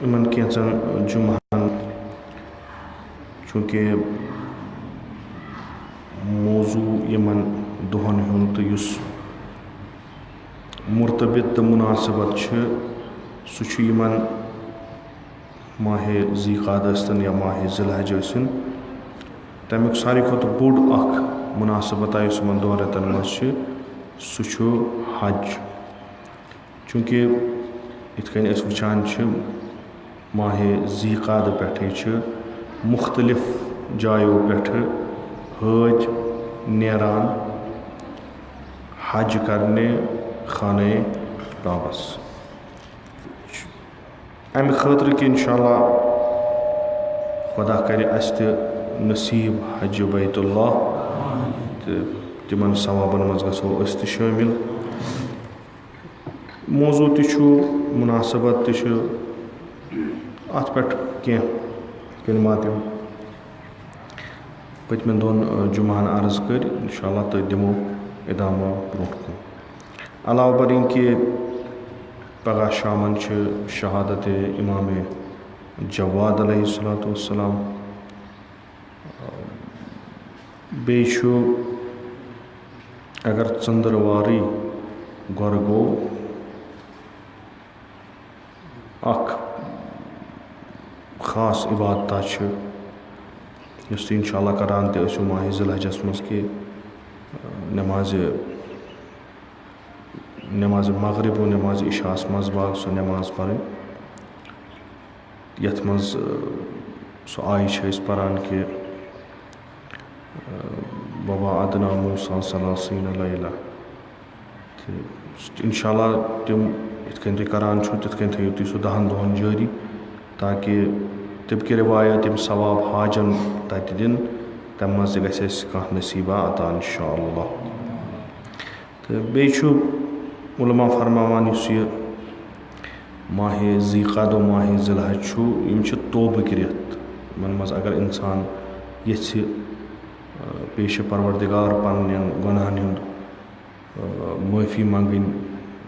इन कैंचन जुमहन चूँकि मौजू इन दोहन हुंद तो मुर्तबित तो मुनासिबत सह माह ज़ीक़ाद या माह ज़िलहज तमिक सारी खुद बोड़ मुनासिबत इन दोन रेतन मज सह हज चूँकि इतकन वुचान माह ज़ीक़ाद पे मुख्तलिफ जायों पे हज नेरान हज करने खाने काबस अमि खतर कि इंशाअल्लाह खुदा करे अस नसीब हज बैतुल्लाह तो तिमन सवाबन मज गो अस शामिल मौजू मुनासिबत अत पे कलमात पतम दोन जुमहन अर्ज कर इंशाअल्लाह तो दिमो इदामा ब्रोह कुन अलावा बरिन कि पगह शामन शहादत इमाम जवाद अलैहिस्सलाम बे अगर चंद्रवारी गोर गो अख खास इबादत इंशाअल्लाह करान तो माह ज़िलहजस मज कि नमाज मगरिब व नमाज इशास मज बाग सो नमाज पढ़ यथ मज सो आय पान कि वबा अदना मूसा सलासीन लैला इंशाअल्लाह तिम इतकन तुम करान तितकन थो तुम सह 10 दोहन जारी ताकि तब कि रिवायत यम सवाब हाजन तत दिन तम मज कह नसीबा अता इंशाअल्लाह तो बे उलमा फरमावान यह माह ज़ीक़ाद व माह ज़िलहज तौबक रेत इन मज अगर इंसान ये पेश परवरदिगार पन्न गुनाहन हुंद माफ़ी मंगन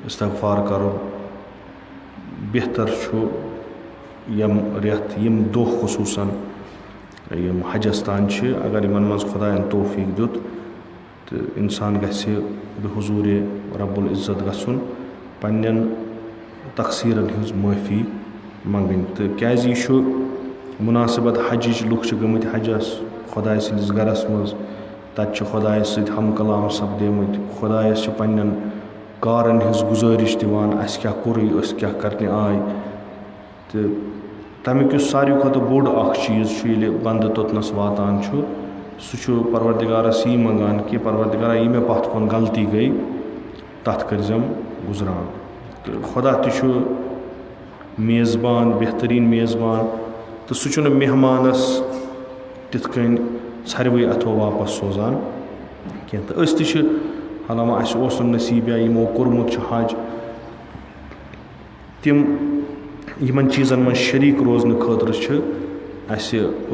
इस्तग़फ़ार करो बेहतर यम रेत यम दोह खुसूसन यम हजस तान अगर इन मज खुदायन तौफीक दुत तो इंसान हुजूर रब्बुल इज़्ज़त गसुन पन्नन तकसीरन हिंज माफ़ी मंगन तो क्या मुनासिबत हज लुक गमत हजस खुदाय सदिस गरस मज तत खुदाय सद हम कलाम सपदेमत खुदायस पन्नन कारन हिंज गुजारिश दिवान अस क्या कोर अस क्या करने आय तो तमिक सारी खुद बोड़ चीज़ बंद तोतनस वातान सह परवरदिगारस यी मंगान कि परवरदिगारा यी मे पथ कुन गलती गई तथ करजम गुजरान तो खुदा तो मेज़बान बेहतरीन मेज़बान तो सह मेहमानस तिथकन छरवे अथो वापस सोजान कह तो अस हालामा अस नसीब यमो कोर्मुत हज तिम यमन चीज़न मज शरीक रोजन खतर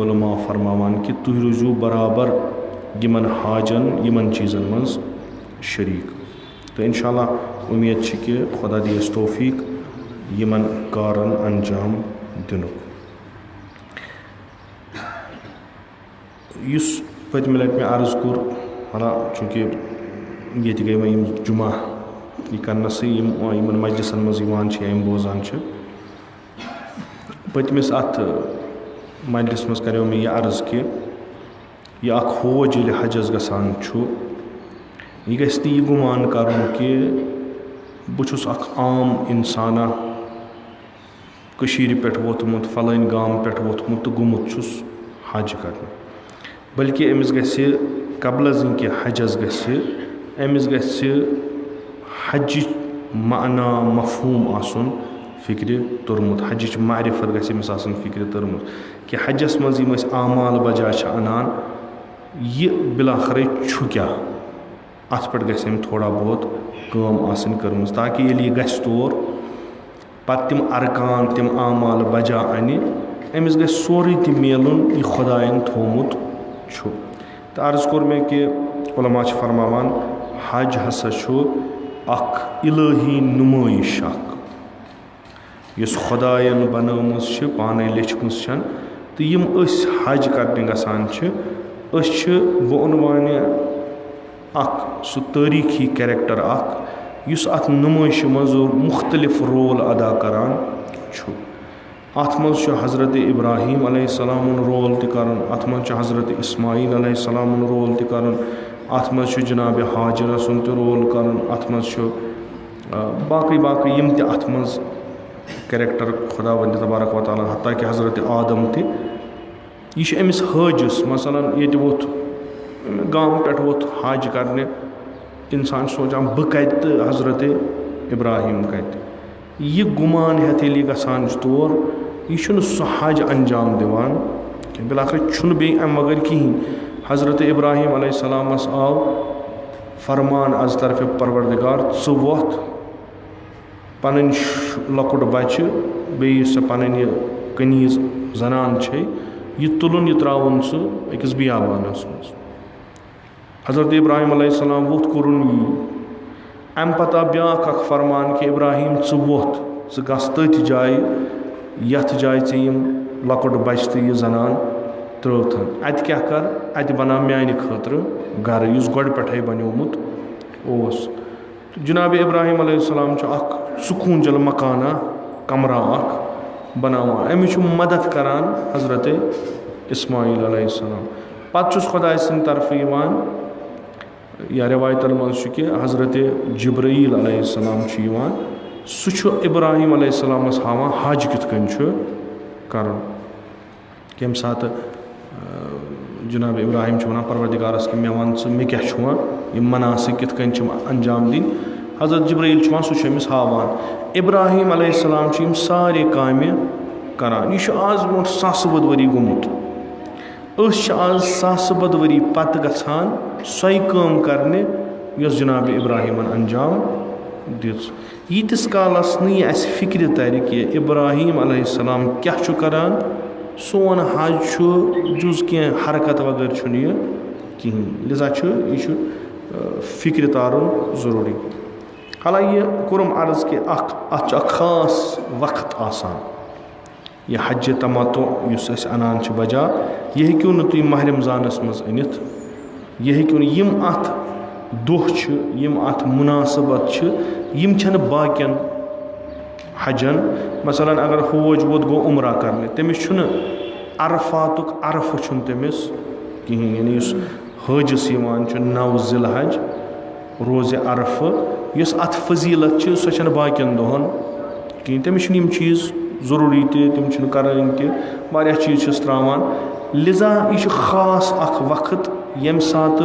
उलमा फरमावान कि तुम रोजू बराबर यमन हाजन यमन चीज़न मज शरीक तो इंशाअल्लाह उम्मीद कि खुदा दियस तौफीक यमन कारन अंजाम दिनुक पतम लट में अर्ज कोर हाला चूँकि ये गई वह जुमा यह करनस मजलिसन मज बोजान पतमिस अत मजलिस मज करो मे यह अर्ज कि यह खोज ये हजस गसान यह गि गुमान कर कि बहुस आम इंसाना पे वोतमुत फलान गाम पे वोतमुत तो गुमुत हज कर बल्कि अमिस गि कबल कि हजस गमिस गि हज माना मफहूम आसन फिक्र तुरमुत हज मारिफत गमिस फिक्र तुरमुत कि हजस मज यम आमाल बजा अनान यह बिलाखर क्या अत पे गम थोड़ा बहुत कम आसन कर्म ताकि ये गस तौर पत तिम अरकान तिम आमाल बजा अन अमिस गि सोरे तह मिलुन यह खुदायन थोमुत तो अर्ज कोर मे कि उलमा फरमावान हज हसा अख इलाही नुमाइश यस खुदायन बनौमस पाने लेचमस तो यम हज करने गसान बह उनवान सह तारीखी कैरेक्टर युस अत नुमाइश मज मुख्तलिफ रोल अदा करान अत मज हज़रत इब्राहीम अलैहिस्सलाम रोल तन अत मज हज़रत इस्माईल अलैहिस्सलाम रोल तन अत मज जनाब हाजर सुन रोल कर अत मज बाकी बाकी यम अत मज कैरेक्टर खुदा वंद तबारक व तआला हत्ता कि हज़रत आदम तह अमिस हजस मसलन ये वोत गाँव पे वोत हज करने इंसान सोचान बह कत हज़रत इब्राहीम कत यह गुमान हेत ये गसान तौर यह सह हज अंजाम दिवान बिलाखिर बे अम वगर कहीं हज़रत इब्राहीम अलैहिस्सलामस आव फरमान अज तरफ परवरदिगार च वोथ पन लकुट बच्चे बे पन कनीज जनान यह तुलन यह त्रावन सह अकिस बियाबानस मज हज़रत इब्राहीम अलैहिस्सलाम वोथ कुरुन अम पता ब्याख फरमान कि इब्राहीम च वोथ च गस तथ जाय यथ जाय यम लकुट बच तो यह जनान त्रोथन अत क्या कर अत बना म्यान खतर घर युस गोड़ पे बनोमुत ओस जनाब इब्राहीम अलैहिस्सलाम सुकून जल मकाना कमरा बनावान अमिस मदद करान हज़रत इस्माईल अलैहिस्सलाम पत खुदा सद तरफ या रिवायतन मज कि हज़रत जिब्राईल अलैहिस्सलाम सह इब्राहीम अलैहिस्सलामस हावान हज कित कर कम सात जनाब इब्राहीम वन परवरदिगारस कि मे वन मे क्या यम मनासिक कित अंजाम दिन हज़रत जिब्राईल सह हावान इब्राहीम अलैहिस्सलाम सारे काम करान यह आज ब्रो 700 वरी गोमुत आज 700 वरी पत गसान सोई काम करने जनाब इब्राहीमन अंजाम दिस यीतिस कालस नह फिक्र तर कि इब्राहीम अलैहिस्सलाम क्या करान सोन हज जुज क्या हरकत वगर कहीं लिजा यह फिक्र तारुन ज़रूरी हालांकि कोरम अर्ज कि अत खास वक्त आसान यह हज तमतो युस अनान बजा यह हेक्यू न तुम माह रमज़ानस मज अनित यह हेक्यू यम अत दोह यम अत मुनासबत यम बाकियन हजन मसलन अगर फौज वोत गो उम्रा करने तमिस अरफातुक अरफ तमिस कहीं यानी हजस 9 ज़िलहज रोज़ अरफ यस अत फजीलत सह बाकियन दोहन कहीं तमिस यम चीज़ ज़रूरी तम करान तह चीज़ त्रावान लिजा यह खास वक्त यम सात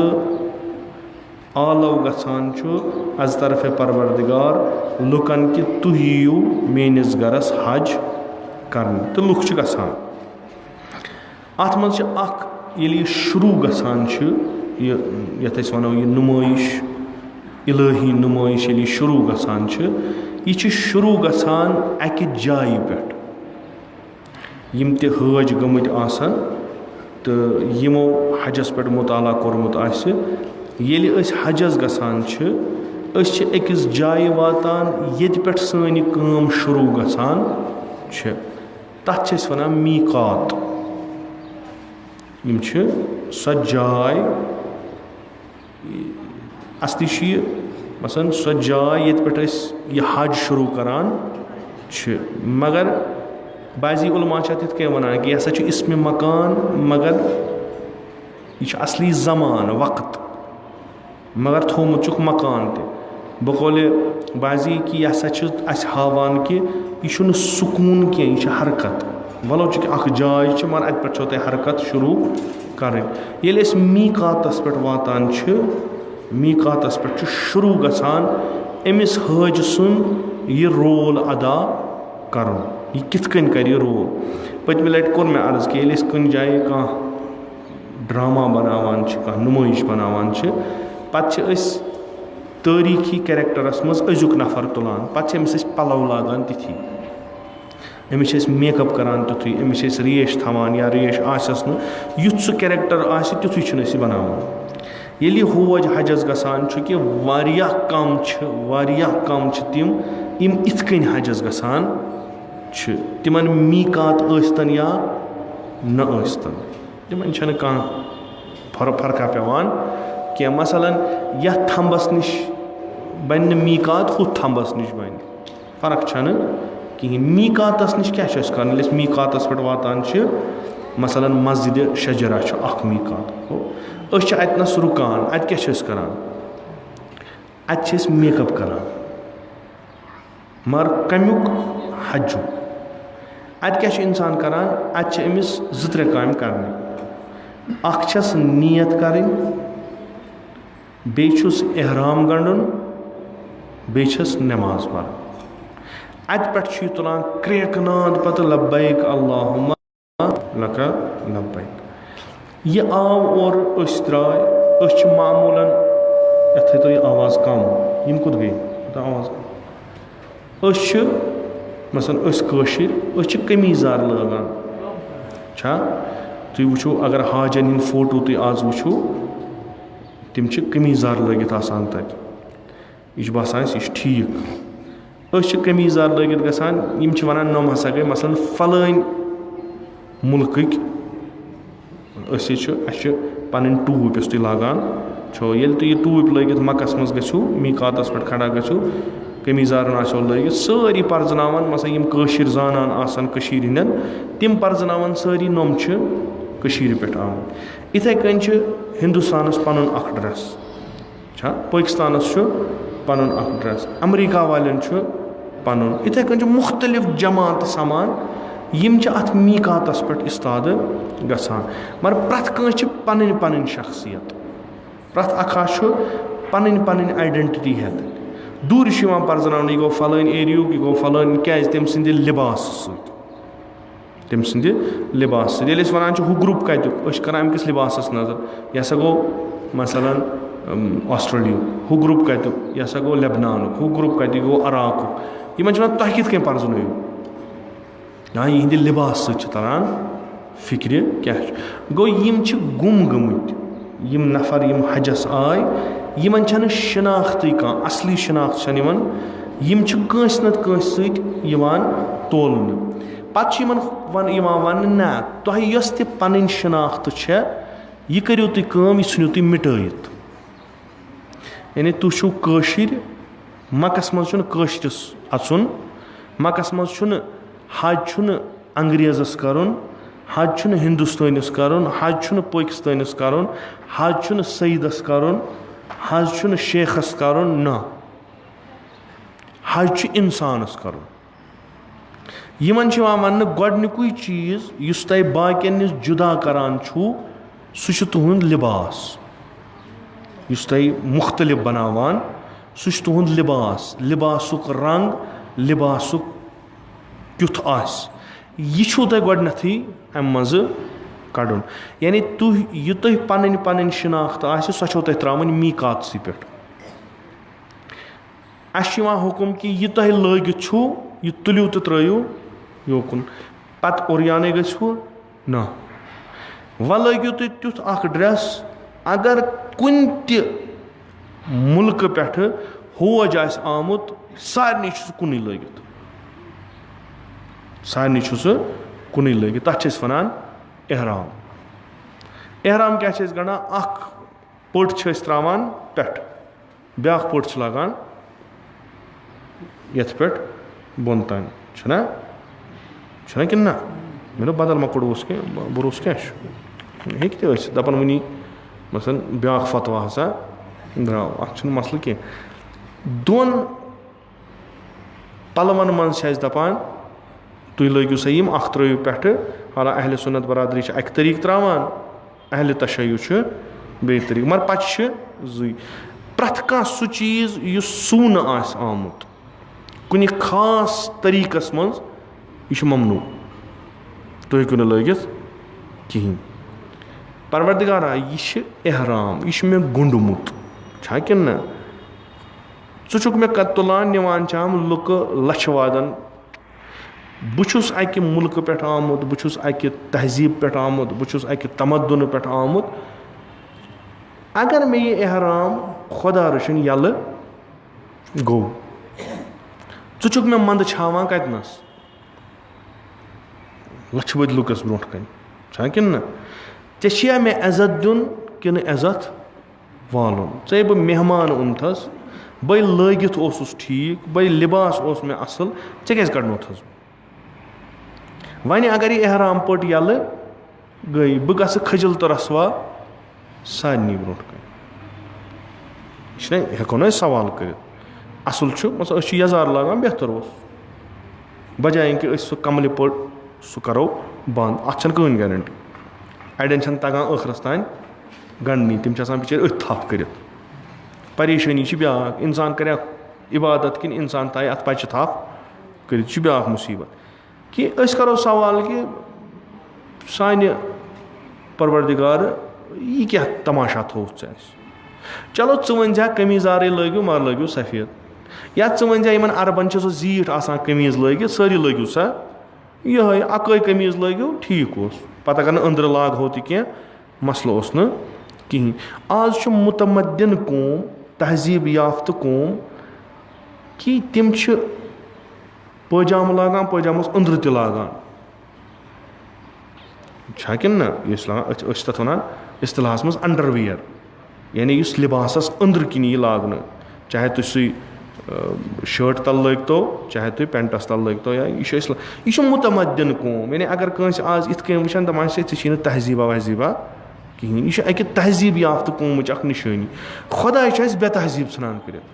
आलव गसान अज तरफ परवरदिगार लुकन कि तुह यू मेनिस गरस हज कर तो लुक गसान अत मज ये शुरू गसान यथ वनो यह नुमाइश इलाही नुमाइश ये शुरू गसान यह शुरू गसान अकि जाय पे यम ते हज गमत आसन तो यमो हजस पे मुताला कोरमुत आसि येलि हजस गसान अकिस जाय वातान येत पे सन काम शुरू गसान तथ वनान मीकात यम सो जाय असली मसन सो जाय ये पे यह हज शुरू करान मगर बाज़ी उलमा तित क्या वनान कि यह इसम मकान मगर यह असली ज़मान वक्त मगर थोमुत मकान तह बकौल बाज़ी कि यह हावान कि यह सुकून क्या हरकत वलो कि जाय मगर अत पे तह हरकत शुरू करें मीकातस पे वातान मीकातस पे शुरू गसान अमिस हज सुन यह रोल अदा कर यह कित कर रोल पतम लट कोर मे अर्ज कि कुन जाए कह ड्रामा बनावान कह नुमाइश बनावान पत तारीखी कैरेक्टरस मज अजुक नफर तुलान पे अमिस पलव लागान तिथि अमिस मेकअप करान तुथु अमिस रेश थवान या रेश आसस न युथ सह कैरेक्टर आसि तिथु बनावान ये हौज हजस गसान कि वारिया कम तिम इथ कन हजस गसान چھِ تِمن میٖقات ٲسۍتن یا نہ ٲسۍتن تِمن چھنہٕ کانٛہہ فرقا پیٚوان کینٛہہ. مثلاً یتھ تھمبس نِش بنہِ نہٕ میٖقات ہُتھ تھمبس نِش بنہِ فرق چھنہٕ کِہیٖنۍ. میٖقاتس نِش کیٛاہ چھُ اَسہِ کرُن ییٚلہِ أسۍ میٖقاتس پٮ۪ٹھ واتان چھِ مثلاً مسجدِ شجرا چھُ اکھ میٖقات أسۍ چھِ اتنس رُکان اتہِ کیٛاہ چھِ أسۍ کران اتہِ چھِ أسۍ میک اپ کران مگر کمیُک حجُک. اتہِ کیٛاہ چھُ اِنسان کران اتہِ چھِ أمِس 2-3 کامہِ کرنہِ. اکھ چھس نیت کرٕنۍ بیٚیہِ چھُس احرام گنٛڈُن بیٚیہِ چھس نٮ۪ماز پرٕنۍ. اتہِ پٮ۪ٹھ چھُ یہِ تُلان کرٛیکہٕ ناد پتہٕ لبیک اللہُمہ لک لبیک. یہِ آو اورٕ أسۍ درٛاے أسۍ چھِ معموٗلن یتھ تھٲیتو یہِ آواز کم یِم کوٚت گٔے آواز کم. أسۍ چھِ مثلاً أسۍ کٲشِرۍ أسۍ چھِ قمیٖض یزار لٲگان چھا تُہۍ وٕچھِو اگر حاجن ہٕنٛدۍ فوٹو تُہۍ آز وٕچھِو تِم چھِ قمیٖض یزار لٲگِتھ آسان تتہِ. یہِ چھُ باسان اَسہِ یہِ چھُ ٹھیٖک. أسۍ چھِ قمیٖض یزار لٲگِتھ گژھان یِم چھِ ونان نۄم ہسا گٔے مثلاً فلٲنۍ مُلکٕکۍ أسۍ چھِ اَسہِ چھِ پنٕنۍ ٹوٗپۍ یۄس تُہۍ لاگان چھو. ییٚلہِ تُہۍ یہِ ٹوٗپۍ لٲگِتھ مکس منٛز گٔژھِو میٖقاتس پٮ۪ٹھ کھڑا گٔژھِو قمیٖض یزارن آسیو لٲگِتھ سٲری پرزناوان مثلاً یِم کٲشِر زانان آسان کٔشیٖرِ ہِنٛدٮ۪ن تِم پرزناوان سٲری نۄم چھِ کٔشیٖرِ پٮ۪ٹھ آمٕتۍ. یِتھے کٔنۍ چھِ ہندوستانس پنُن اکھ ڈرٛیس چھا پٲکِستانس چھُ پنُن اکھ ڈرٛیس امریکہ والٮ۪ن چھُ پنُن. یِتھے کٔنۍ چھُ مُختٔلِف جماعتہٕ سمان یِم چھِ اتھ میٖقاتس پٮ۪ٹھ اِستادٕ گژھان مگر پرٛٮ۪تھ کٲنٛسہِ چھِ پنٕنۍ پنٕنۍ شخصیت. پرٛٮ۪تھ اکھ چھُ پنٕنۍ پنٕنۍ آیڈنٹٹی ہٮ۪تھ. دوٗرِ چھُ یِوان پرزناونہٕ یہِ گوٚو فلٲنۍ ایریُک یہِ گوٚو فلٲنۍ کیٛازِ تٔمۍ سٕنٛدِ لِباسہٕ سۭتۍ تٔمۍ سٕنٛدِ لِباسہٕ سۭتۍ. ییٚلہِ أسۍ ونان چھِ ہُہ گرُپ کتیُک أسۍ چھِ کران اَمہِ کِس لِباسس نظر. یہِ ہسا گوٚو مثلاً آسٹریلیہُک ہُہ گرُپ کتیُک یہِ ہسا گوٚو لیبنانُک ہُہ گرُپ کتیُک یہِ گوٚو عراقُک. یِمن چھِ ونان تۄہہِ کِتھ کٔنۍ پرزنٲیِو یِہنٛدِ لِباس سۭتۍ چھِ تران فِکرِ کیٛاہ چھُ. گوٚو یِم چھِ گُم گٔمٕتۍ یِم نفر یِم حجس آے یِمن چھنہٕ شناختٕے کانٛہہ اصلی شناخت چھنہٕ یِمن. یِم چھِ کٲنٛسہِ نتہٕ کٲنٛسہِ سۭتۍ یِوان تولنہٕ. پتہٕ چھُ یِمن یِوان وننہٕ نہ تۄہہِ یۄس تہِ پنٕنۍ شناخت چھےٚ یہِ کٔرِو تُہۍ کٲم یہِ ژھٕنِو تُہۍ مِٹٲیِتھ. یعنی تُہۍ چھِو کٲشِرۍ مکس منٛز چھُنہٕ کٲشرِس اژُن مکس منٛز چھُنہٕ حج چھُنہٕ انگریزس کرُن حج چھُنہٕ ہندوستٲنِس کرُن حج چھُنہٕ پٲکِستٲنِس کرُن حج چھُنہٕ سعیدس کرُن حج چھُنہٕ شیخس کرُن نہ حج چھُ انسانس کرُن. یِمن چھُ یِوان وننہٕ گۄڈنیُکُے چیٖز یُس تۄہہِ باقین نِش جُدا کران چھُو سُہ چھُ تُہُنٛد لِباس. یُس تۄہہِ مُختٔلِف بناوان سُہ چھُ تُہُنٛد لِباس. لِباسُک رنٛگ لِباسُک کیُتھ آسہِ یہِ چھُو تۄہہِ گۄڈنیٚتھٕے اَمہِ منٛزٕ کڑُن. یعنی یہِ تۄہہِ پنٕنۍ پنٕنۍ شناخت آسہِ سۄ چھو تۄہہِ ترٛاوٕنۍ میٖقاتسٕے پٮ۪ٹھ. اَسہِ چھُ یِوان حُکُم کہِ یہِ تۄہہِ لٲگِتھ چھُو یہِ تُلِو تہٕ ترٲیِو یوکُن پتہٕ اوٚریانے گٔژھِوٕ نہ. وۄنۍ لٲگِو تُہۍ تیُتھ اکھ ڈرٛیس اگر کُنہِ تہِ مُلکہٕ پٮ۪ٹھٕ ہوج آسہِ آمُت سارنٕے چھُ سُہ کُنُے لٲگِتھ سارنٕے چھُ سُہ کُنُے لٲگِتھ. تتھ چھِ أسۍ ونان احرام. احرام کیٛاہ چھِ أسۍ گنٛڈان اکھ پٔٹ چھِ أسۍ ترٛاوان پٮ۪ٹھٕ بیٛاکھ پٔٹ چھِ لاگان یتھ پٮ۪ٹھ بۄن تانۍ چھُنہ کِنہٕ نہ مےٚ دوٚپ بدل مۄکُر اوس کینٛہہ بروسہٕ کیٛاہ چھُ ہیٚکہِ تہِ ٲسِتھ دپان وٕنی مثلاً بیٛاکھ فتوا ہسا درٛاو اتھ چھُنہٕ مسلہٕ کینٛہہ. 2 پلون منٛز چھِ أسۍ دپان تُہۍ لٲگِو سا یِم اکھ ترٲیِو پٮ۪ٹھٕ حالانکہِ اہلِ سُنت برادری چھِ اکہِ طریٖقہٕ ترٛاوان اہلِ تشیع چھُ بیٚیہِ طریٖقہٕ مگر پچہِ چھِ 2. پرٛٮ۪تھ کانٛہہ سُہ چیٖز یُس سُونہٕ آسہِ آمُت کُنہِ خاص طریٖقس منٛز یہِ چھُ ممنوٗع تُہۍ ہیٚکِو نہٕ لٲگِتھ کِہینۍ. پروردِگارا یہِ چھِ احرام یہِ چھُ مےٚ گوٚنٛڈمُت چھا کِنہٕ نہ ژٕ چھُکھ مےٚ تُلان نِوان چھام لُکہٕ لچھِ وادن. بہٕ چھُس اکہِ مُلکہٕ پٮ۪ٹھ آمُت بہٕ چھُس اکہِ تہذیٖب پٮ۪ٹھ آمُت بہٕ چھُس اکہِ تمدُنہٕ پٮ۪ٹھ آمُت. اگر مےٚ یہِ احرام خۄدا رٔچھِنۍ یَلہٕ گوٚو ژٕ چھُکھ مےٚ منٛدٕ چھاوان کتنس لَچھِ بٔدۍ لُکَس برونٛٹھ کَنہِ چھا کِنہٕ نہ ژےٚ چھِیا مےٚ عزت دیُن کِنہٕ عزت والُن ژےٚ بہٕ مہمان اوٚنتھَس بٔے لٲگِتھ اوسُس ٹھیٖک بٔے لِباس اوس مےٚ اَصٕل ژےٚ کیٛازِ کَڑنوتھَس بہٕ وۄنۍ اگر یہِ احرام پٔٹ یَلہٕ گٔے بہٕ گژھٕ کھٔجِل تہٕ رسوا سارنٕے برونٛٹھ کَنہِ یہِ چھِنہ ہٮ۪کو نہٕ أسۍ سوال کٔرِتھ اَصٕل چھُ مان ژٕ أسۍ چھِ یَزار لاگان بہتر اوس بجایے کہِ أسۍ سُہ کملہِ پٔٹ سُہ کَرو بنٛد اَتھ چھَنہٕ کٕہٕنۍ گیرنٹی اَڑٮ۪ن چھَنہٕ تَگان ٲخرَس تانۍ گنٛڈنی تِم چھِ آسان بِچٲرۍ أتھۍ تھپھ کٔرِتھ پریشٲنی چھِ بیٛاکھ اِنسان کَرِ اَتھ عبادت کِنہٕ اِنسان تھایہِ اَتھ پَچہِ تھپھ کٔرِتھ یہِ چھُ بیٛاکھ مُصیٖبت کہِ أسۍ کَرو سوال کہِ سانہِ پروردِگارٕ یہِ کیٛاہ تماشا تھوٚوُتھ ژےٚ اَسہِ چلو ژٕ ؤنۍزِہا قمیٖضارٕے لٲگِو مگر لٲگِو سفید یا ژٕ ؤنۍزِہا یِمن عربن چھِ سۄ زیٖٹھ آسان قمیٖض لٲگِتھ سٲری لٲگِو سا یِہوٚے اَکٲے قمیٖض لٲگِو ٹھیٖک اوس پَتہٕ اگر نہٕ أنٛدرٕ لاگہو تہِ کینٛہہ مسلہٕ اوس نہٕ کِہیٖنۍ آز چھُ مُتمدِن قوم تہذیٖب یافتہٕ قوم کہِ تِم چھِ پٲجامہٕ لاگان پٲجامَس أنٛدرٕ تہِ لاگان چھا کِنہٕ نہ یہِ ٲسۍ لاگان أسۍ چھِ تَتھ وَنان اِصطلاحَس منٛز اَنڈَر وِیَر یعنی یُس لِباسَس أنٛدرٕ کِنی یی لاگنہٕ چاہے تُہۍ سُے شٲٹ تَل لٲگۍتو چاہے تُہۍ پٮ۪نٛٹَس تَل لٲگۍتو یا یہِ چھُ أسۍ یہِ چھُ مُتمدِن قوم یعنی اگر کٲنٛسہِ آز یِتھ کٔنۍ وٕچھَن دَپان چھِ ژےٚ چھی نہٕ تہذیٖبا وہذیٖبا کِہیٖنۍ یہِ چھُ اَکہِ تہذیٖب یافتہٕ قومٕچ اَکھ نِشٲنی خۄداے چھُ اَسہِ بے تہذیٖب ژھٕنان کٔرِتھ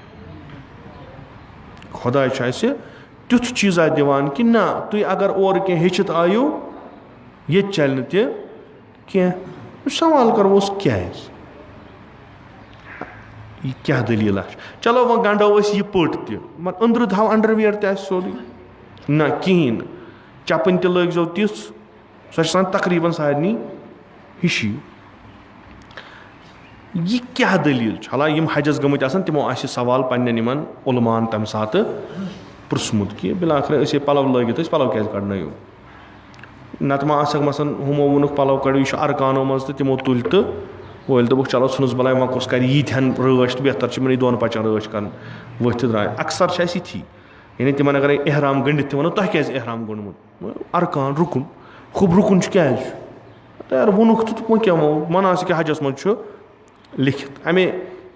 خۄداے چھُ اَسہِ تیُتھ چیٖزا دِوان کہِ نہ تُہۍ اگر اورٕ کینٛہہ ہیٚچھِتھ آیِو ییٚتہِ چلہِ نہٕ تہِ کینٛہہ سوال کَرہوس کیٛازِ یہِ کیٛاہ دٔلیٖلہ چھِ چلو وۄنۍ گنٛڈو أسۍ یہِ پٔٹ تہِ مگر أنٛدرٕ تھاو اَنڈَر وِیَر تہِ آسہِ سورُے نہ کِہیٖنۍ نہٕ چَپٕنۍ تہِ لٲگۍزیو تِژھ سۄ چھِ آسان تقریٖباً سارنٕے ہِشی یہِ کیٛاہ دٔلیٖل چھِ حالانکہِ یِم حجَس گٔمٕتۍ آسان تِمو آسہِ یہِ سوال پنٛنٮ۪ن یِمن عُلمان تَمہِ ساتہٕ پرٛژھمُت کہِ بِلاخرٕ أسۍ ہے پَلو لٲگِتھ ٲسۍ پَلو کیٛازِ کَڑنٲیِو نَتہٕ ما آسٮ۪کھ مثلاً ہُمو ووٚنُکھ پَلو کَڑو یہِ چھُ اَرکانو منٛز تہٕ تِمو تُلۍ تہٕ وٲلۍ دوٚپُکھ چلو ژھٕنُس بَلاے وۄنۍ کُس کَرِ ییٖتہَن رٲچھ تہٕ بہتر چھِ یِمنٕے دۄن پَچَن رٲچھ کَرٕنۍ ؤتھۍ تہٕ درٛاے اَکثر چھِ اَسہِ یِتھی یعنی تِمن اگرے احرام گٔنٛڈِتھ تہِ وَنو تۄہہِ کیٛازِ احرام گوٚنٛڈمُت اَرکان رُکُن خُب رُکُن چھُ کیٛازِ چھُ یارٕ ووٚنُکھ تہٕ وۄنۍ کیٛاہ ووٚن مَناسِکہِ کہِ حجَس منٛز چھُ لیکھِتھ اَمے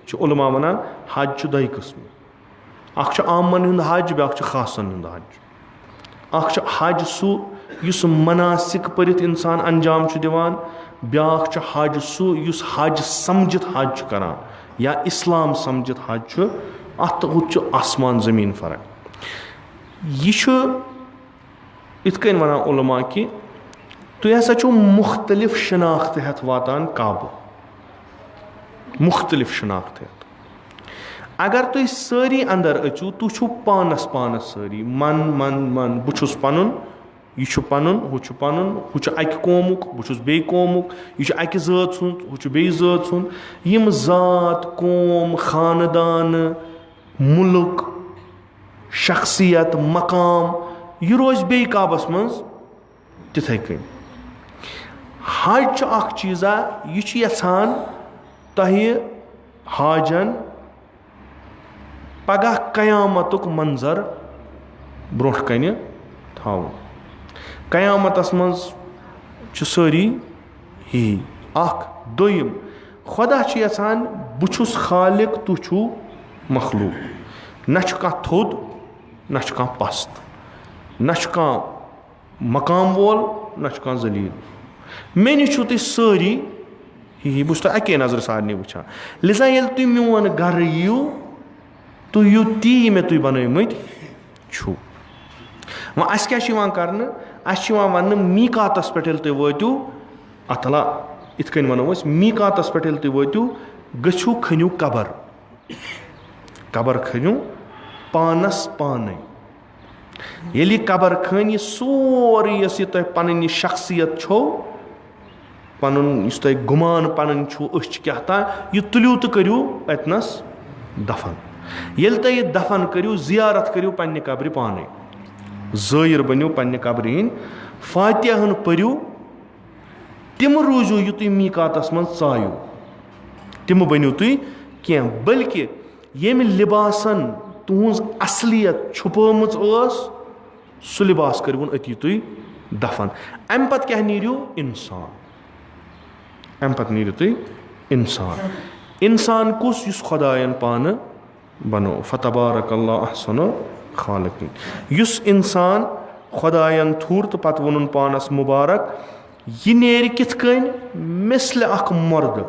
چھِ عُلما وَنان حج چھُ دۄیہِ قٕسمہٕ اَکھ چھُ عامَن ہُنٛد حج بیٛاکھ چھُ خاصَن ہُنٛد حج اَکھ چھُ حج سُہ یُس مَناسِک پٔرِتھ اِنسان انجام چھُ دِوان بیٛاکھ چھُ حج سُہ یُس حج سَمجِتھ حج چھُ کَران یا اِسلام سَمجِتھ حج چھُ اَتھ تہٕ ہُتھ چھُ آسمان زٔمیٖن فرق یہِ چھُ یِتھ کٔنۍ وَنان عُلما کہِ تُہۍ ہسا چھُو مُختٔلِف شِناختہٕ ہٮ۪تھ واتان کعبہٕ مُختٔلِف شِناختہٕ ہٮ۪تھ اگر تُہۍ سٲری اَندَر أژِو تُہۍ چھُو پانَس پانَس سٲری من بہٕ چھُس پَنُن یہِ چھُ پَنُن ہُہ چھُ پَنُن ہُہ چھُ اَکہِ قومُک بہٕ چھُس بیٚیہِ قومُک یہِ چھُ اَکہِ ذٲژ ہُنٛد ہُہ چھُ بیٚیہِ ذٲژ ہُنٛد یِم ذات قوم خاندانہٕ مُلک شخصیت مقام یہِ روزِ بیٚیہِ کعبَس منٛز تِتھَے کٔنۍ حج چھُ اَکھ چیٖزا یہِ چھُ یَژھان تۄہہِ حاجَن پَگاہ قیامتُک منظر برونٛٹھ کَنہِ تھاوُن قیامتَس منٛز چھِ سٲری ہی اَکھ دوٚیِم خۄدا چھُ یَژھان بہٕ چھُس خالق تُہۍ چھُو مخلوٗق نہ چھُ کانٛہہ تھوٚد نہ چھُ کانٛہہ پَست نہ چھُ کانٛہہ مقام وول نہ چھُ کانٛہہ ذٔلیٖل مےٚ نِش چھُو تُہۍ سٲری ہی بہٕ چھُس تۄہہِ اَکے نظرٕ سارنٕے وٕچھان لِذا ییٚلہِ تُہۍ میون گرٕ یِیِو تُہۍ یِیِو تی مےٚ تُہۍ بَنٲومٕتۍ چھُو وۄنۍ اَسہِ کیٛاہ چھُ یِوان کَرنہٕ اَسہِ چھُ یِوان وَننہٕ میٖقاتَس پٮ۪ٹھ ییٚلہِ تُہۍ وٲتِو اَتھ تَلا یِتھ کٔنۍ وَنو أسۍ میٖقاتَس پٮ۪ٹھ ییٚلہِ تُہۍ وٲتِو گٔژھِو کھٔنِو قبر کھٔنِو پانَس پانَے ییٚلہِ یہِ قبر کھٔنۍ یہِ سورُے یۄس یہِ تۄہہِ پَنٕنۍ یہِ شخصیت چھو پَنُن یُس تۄہہِ گُمان پَنٕنۍ چھُو أسۍ چھِ کیٛاہ تام یہِ تُلِو تہٕ کٔرِو اَتنَس دَفن ییٚلہِ تُہۍ یہِ دَفن کٔرِو زِیارت کٔرِو پنٛنہِ قبرِ پانَے زٲیِر بٔنِو پنٛنہِ قبرِ ہِنٛدۍ فاتحہ ہن پٔرِو تِم روٗزِو یہِ تُہۍ میٖقاتَس منٛز ژایِو تِم بٔنِو تُہۍ کینٛہہ بٔلکہِ ییٚمہِ لِباسَن تُہٕنٛز اَصلیت چھُپٲمٕژ ٲس سُہ لِباس کٔرۍوُن أتی تُہۍ دفن. اَمہِ پتہٕ کیٛاہ نیٖرِو؟ اِنسان. اَمہِ پتہٕ نیٖرِو تُہۍ اِنسان. اِنسان کُس؟ یُس خۄدایَن پانہٕ بنوو. فتبارک اللہ احسن الخالقین. یُس اِنسان خۄدایَن تھوٚر تہٕ پتہٕ ووٚنُن پانس مُبارک. یہِ نیرِ کِتھ کٔنۍ؟ مِثلہِ اکھ مردٕ.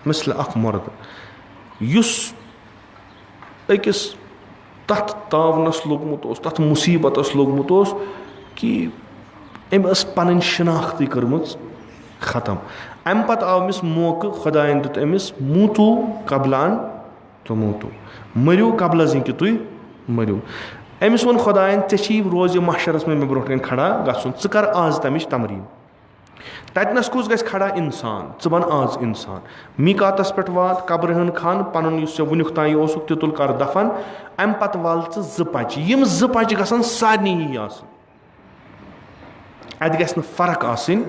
مِثلہِ اکھ مردٕ یُس أکِس تتھ تاونس لوٚگمُت اوس, تتھ مُصیبتس لوٚگمُت اوس کہِ أمۍ ٲس پنٕنۍ شناختٕے کٔرمٕژ ختم. امہِ پتہٕ آو أمِس موقعہٕ, خۄدایَن دیُت أمِس موٗتوٗ قبلان تہٕ موٗتوٗ. مٔرِو قبل از کہِ تُہۍ مٔرِو. أمِس ووٚن خۄدایَن ژےٚ چھی روزِ محشرس منٛز مےٚ برونٛٹھ کَنۍ کھڑا گژھُن, ژٕ کر آز تمِچ تمریٖن. تتنس کُس گژھِ کھڑا؟ اِنسان. ژٕ بن آز اِنسان. میٖقاتس پٮ۪ٹھ وات, قبرِ ہُنٛد کھن, پنُن یُس ژےٚ وُنیُک تانۍ اوسُکھ تہِ تُل کر دفن. امہِ پتہٕ ول ژٕ 2 پچہِ. یِم 2 پچہِ گژھن سارنٕے ہی آسٕنۍ. اتہِ گژھِ نہٕ فرق آسٕنۍ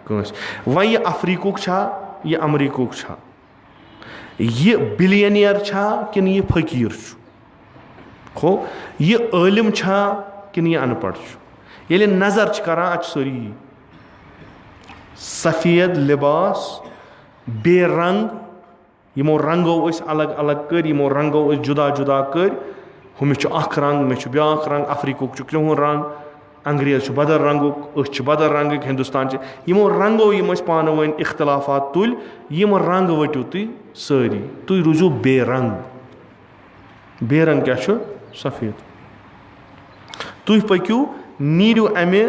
کٲنٛسہِ. وۄنۍ یہِ افریٖقُک چھا, یہِ امریٖکہُک چھا, یہِ بِلینیر چھا کِنہٕ یہِ فقیٖر چھُ, ہو یہِ عٲلِم چھا کِنہٕ یہِ اَن پڑھ چھُ. ییٚلہِ نظر چھِ کران اَتہِ چھِ سٲری یی. سفید لباس, بے رنگ, یِمو رنگو أسۍ الگ الگ کٔرۍ, یِمو رنگو أسۍ جُدا جُدا کٔرۍ. ہُمِس چھُ اکھ رنگ, مےٚ چھُ بیاکھ رنگ. افریٖقُک چھُ کرٛہُن رنگ, انگریز چھُ بدل رنگُک, أسۍ چھِ بدل رنگٕکۍ, ہندوستان چھِ. یِمو رنگو یِم أسۍ پانہٕ ؤنۍ اختلافات تُلۍ, یِم رنگ ؤٹِو تُہۍ سٲری. تُہۍ روٗزِو بے رنگ. بے رنگ کیٛاہ چھُ؟ سفید. تُہۍ پٔکِو, نیٖرِو امہِ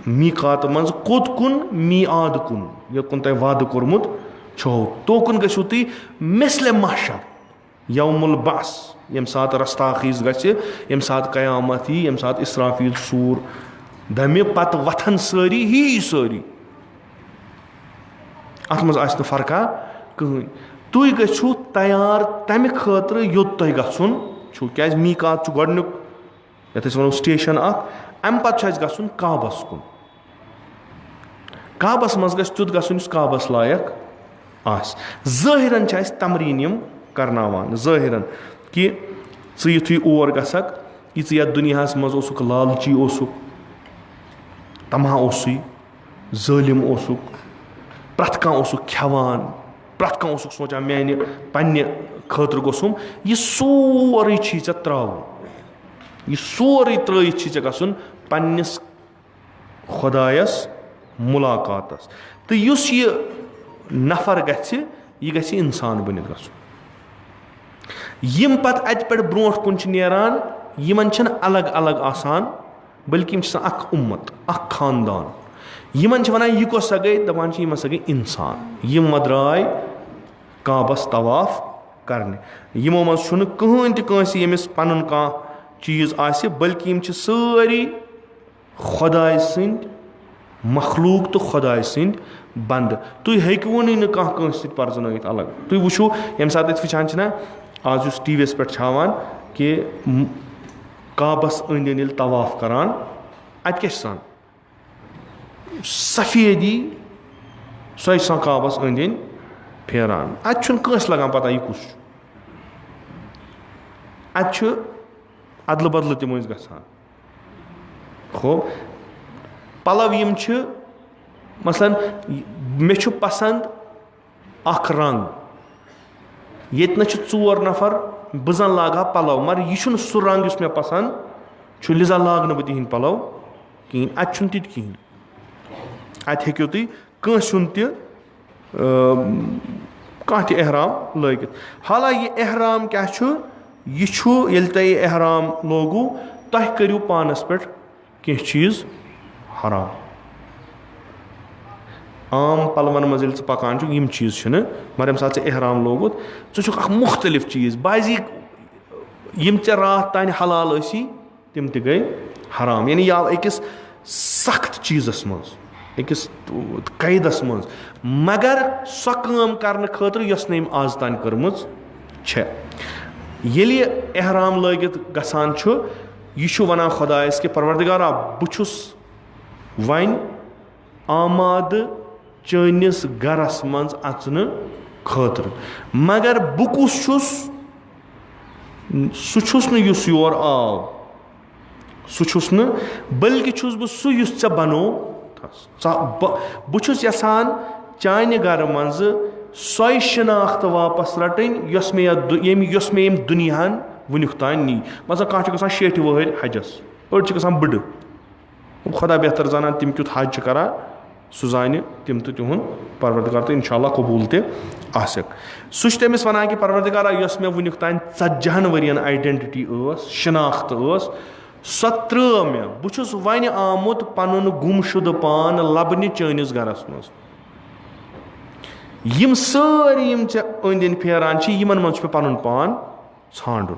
میٖقاتہٕ منٛز کوٚت کُن؟ میٖعاد کُن, یوٚکُن تۄہہِ وعدٕ کوٚرمُت چھُو. توکُن گٔژھِو تُہۍ مِثلہِ محشر, یوم البعث, ییٚمہِ ساتہٕ رستاخیز گژھِ, ییٚمہِ ساتہٕ قیامت یی, ییٚمہِ ساتہٕ اسرافیل سوٗر دمہِ, پتہٕ وتھن سٲری ہی سٲری. اتھ منٛز آسہِ نہٕ فرقا کٕہٕنۍ. تُہۍ گٔژھِو تیار تمہِ خٲطرٕ یوٚت تۄہہِ گژھُن چھُو. کیٛازِ میٖقات چھُ گۄڈنیُک, یتھ أسۍ ونو سٹیشن اکھ. امہِ پتہٕ چھُ اسہِ گژھُن کعبس کُن. کعبس منٛز گژھِ تیُتھ گژھُن یُس کعبس لایق آسہِ. ظٲہِرن چھِ اسہِ تمریٖن یِم کرناوان, ظٲہِرن کہِ ژٕ یُتھُے اور گژھکھ, یہِ ژٕ یتھ دُنیاہس منٛز اوسُکھ لالچی اوسُکھ, تمہا اوسُے, ظٲلِم اوسُکھ, پرٛٮ۪تھ کانٛہہ اوسُکھ کھٮ۪وان, پرٛٮ۪تھ کانٛہہ اوسُکھ سونٛچان میانہِ پننہِ خٲطرٕ گوٚژھُم. یہِ سورُے چھی ژےٚ ترٛاوُن. یہِ سورُے ترٛٲیِتھ چھی ژےٚ گژھُن پننِس خۄدایس مُلاقاتس. تہٕ یُس یہِ نفر گژھِ, یہِ گژھِ انسان بٔنِتھ گژھُن. یِم پتہٕ اتہِ پٮ۪ٹھ برونٛٹھ کُن چھِ نیران, یِمن چھنہٕ الگ الگ آسان, بٔلکہِ یِم چھِ آسان اکھ اُمت, اکھ خاندان. یِمن چھِ ونان یہِ کۄس سا گٔے, دپان چھِ یِم ہسا گٔے انسان. یِم ما درٛاے کعبس طواف کرنہِ. یِمو منٛز چھُنہٕ کٕہٕنۍ تہِ کٲنٛسہِ ییٚمِس پنُن کانٛہہ چیٖز آسہِ, بٔلکہِ یِم چھِ سٲری خۄداے سٕنٛدۍ مخلوٗق تہٕ خۄداے سٕنٛدۍ بنٛدٕ. تُہۍ ہیٚکوُنٕے نہٕ کانٛہہ کٲنٛسہِ سۭتۍ پرزنٲیِتھ الگ. تُہۍ وٕچھِو ییٚمہِ ساتہٕ أسۍ وٕچھان چھِنہ آز یُس ٹی وی یس پٮ۪ٹھ چھِ ہاوان کہِ کعبس أنٛدۍ أنٛدۍ ییٚلہِ طواف کران, اتہِ کیٛاہ چھِ آسان؟ سفیدی, سۄے چھِ آسان کعبس أنٛدۍ أنٛدۍ پھیران. اتہِ چھُنہٕ کٲنٛسہِ لگان پتہ یہِ کُس چھُ. اتہِ چھُ ادلہٕ بدلہٕ تہِ مٔنٛزۍ گژھان. ہو پلو یِم چھِ, مثلاً مےٚ چھُ پسنٛد اکھ رنگ, ییٚتہِ نہ چھِ 4 نفر, بہٕ زن لاگہٕ ہا پلو, مگر یہِ چھُنہٕ سُہ رنگ یُس مےٚ پسنٛد چھُ, لِذا لاگہٕ نہٕ بہٕ تِہنٛدۍ پلو کِہینۍ. اتہِ چھُنہٕ تہِ تہِ کِہینۍ. اتہِ ہیٚکِو تُہۍ کٲنٛسہِ ہُنٛد تہِ کانٛہہ تہِ احرام لٲگِتھ. حالانکہِ یہِ احرام کیٛاہ چھُ؟ یہِ چھُ ییٚلہِ تۄہہِ یہِ احرام لوگوٗ, تۄہہِ کٔرِو پانس پٮ۪ٹھ کینٛہہ چیٖز حرام. عام پلون منٛز ییٚلہِ ژٕ پکان چھُکھ یِم چیٖز چھِنہٕ, مگر ییٚمہِ ساتہٕ ژےٚ احرام لوگُتھ ژٕ چھُکھ اکھ مُختٔلِف چیٖز. بعضی یِم ژےٚ راتھ تانۍ حلال ٲسی تِم تہِ گٔے حرام. یعنی یہِ آو أکِس سخت چیٖزس منٛز, أکِس قیدس منٛز, مگر سۄ کٲم کرنہٕ خٲطرٕ یۄس نہٕ أمۍ آز تانۍ کٔرمٕژ چھےٚ. ییٚلہِ یہِ احرام لٲگِتھ گژھان چھُ, یہِ چھُ ونان خۄدایس کہِ پروردِگارا بہٕ چھُس وۄنۍ آمادٕ چٲنِس گرس منٛز اژنہٕ خٲطرٕ, مگر بہٕ کُس چھُس؟ سُہ چھُس نہٕ یُس یور آو. سُہ چھُس نہٕ بٔلکہِ چھُس بہٕ سُہ یُس ژےٚ بنووتھس بہٕ چھُس یژھان چانہِ گرٕ منٛزٕ سۄے شناخت واپس رٹٕنۍ یۄس مےٚ ییٚمہِ دُنیاہن وُنیُک تانۍ نی مطلب کانٛہہ چھُ گژھان 60 وُہٕرۍ حجس أڑۍ چھِ گژھان بٕڈٕ خۄدا بہتر زانان تِم کیُتھ حج چھِ کران سُہ زانہِ تِم تہٕ تِہُنٛد پروردگار تہٕ اِنشاء اللہ قبوٗل تہِ آسٮ۪کھ سُہ چھُ تٔمِس وَنان کہِ پروردگارا یۄس مےٚ وُنیُک تانۍ 40 ؤرین آیڈینٹٹی ٲس شناخت ٲس سۄ ترٛٲو مےٚ بہٕ چھُس وۄنۍ آمُت پنُن گُمشُدٕ پان لبنہِ چٲنِس گرس منٛز یِم سٲری یِم ژےٚ أنٛدۍ أنٛدۍ پھیران چھِ یِمن منٛز چھُ مےٚ پنُن پان ژھانڈُن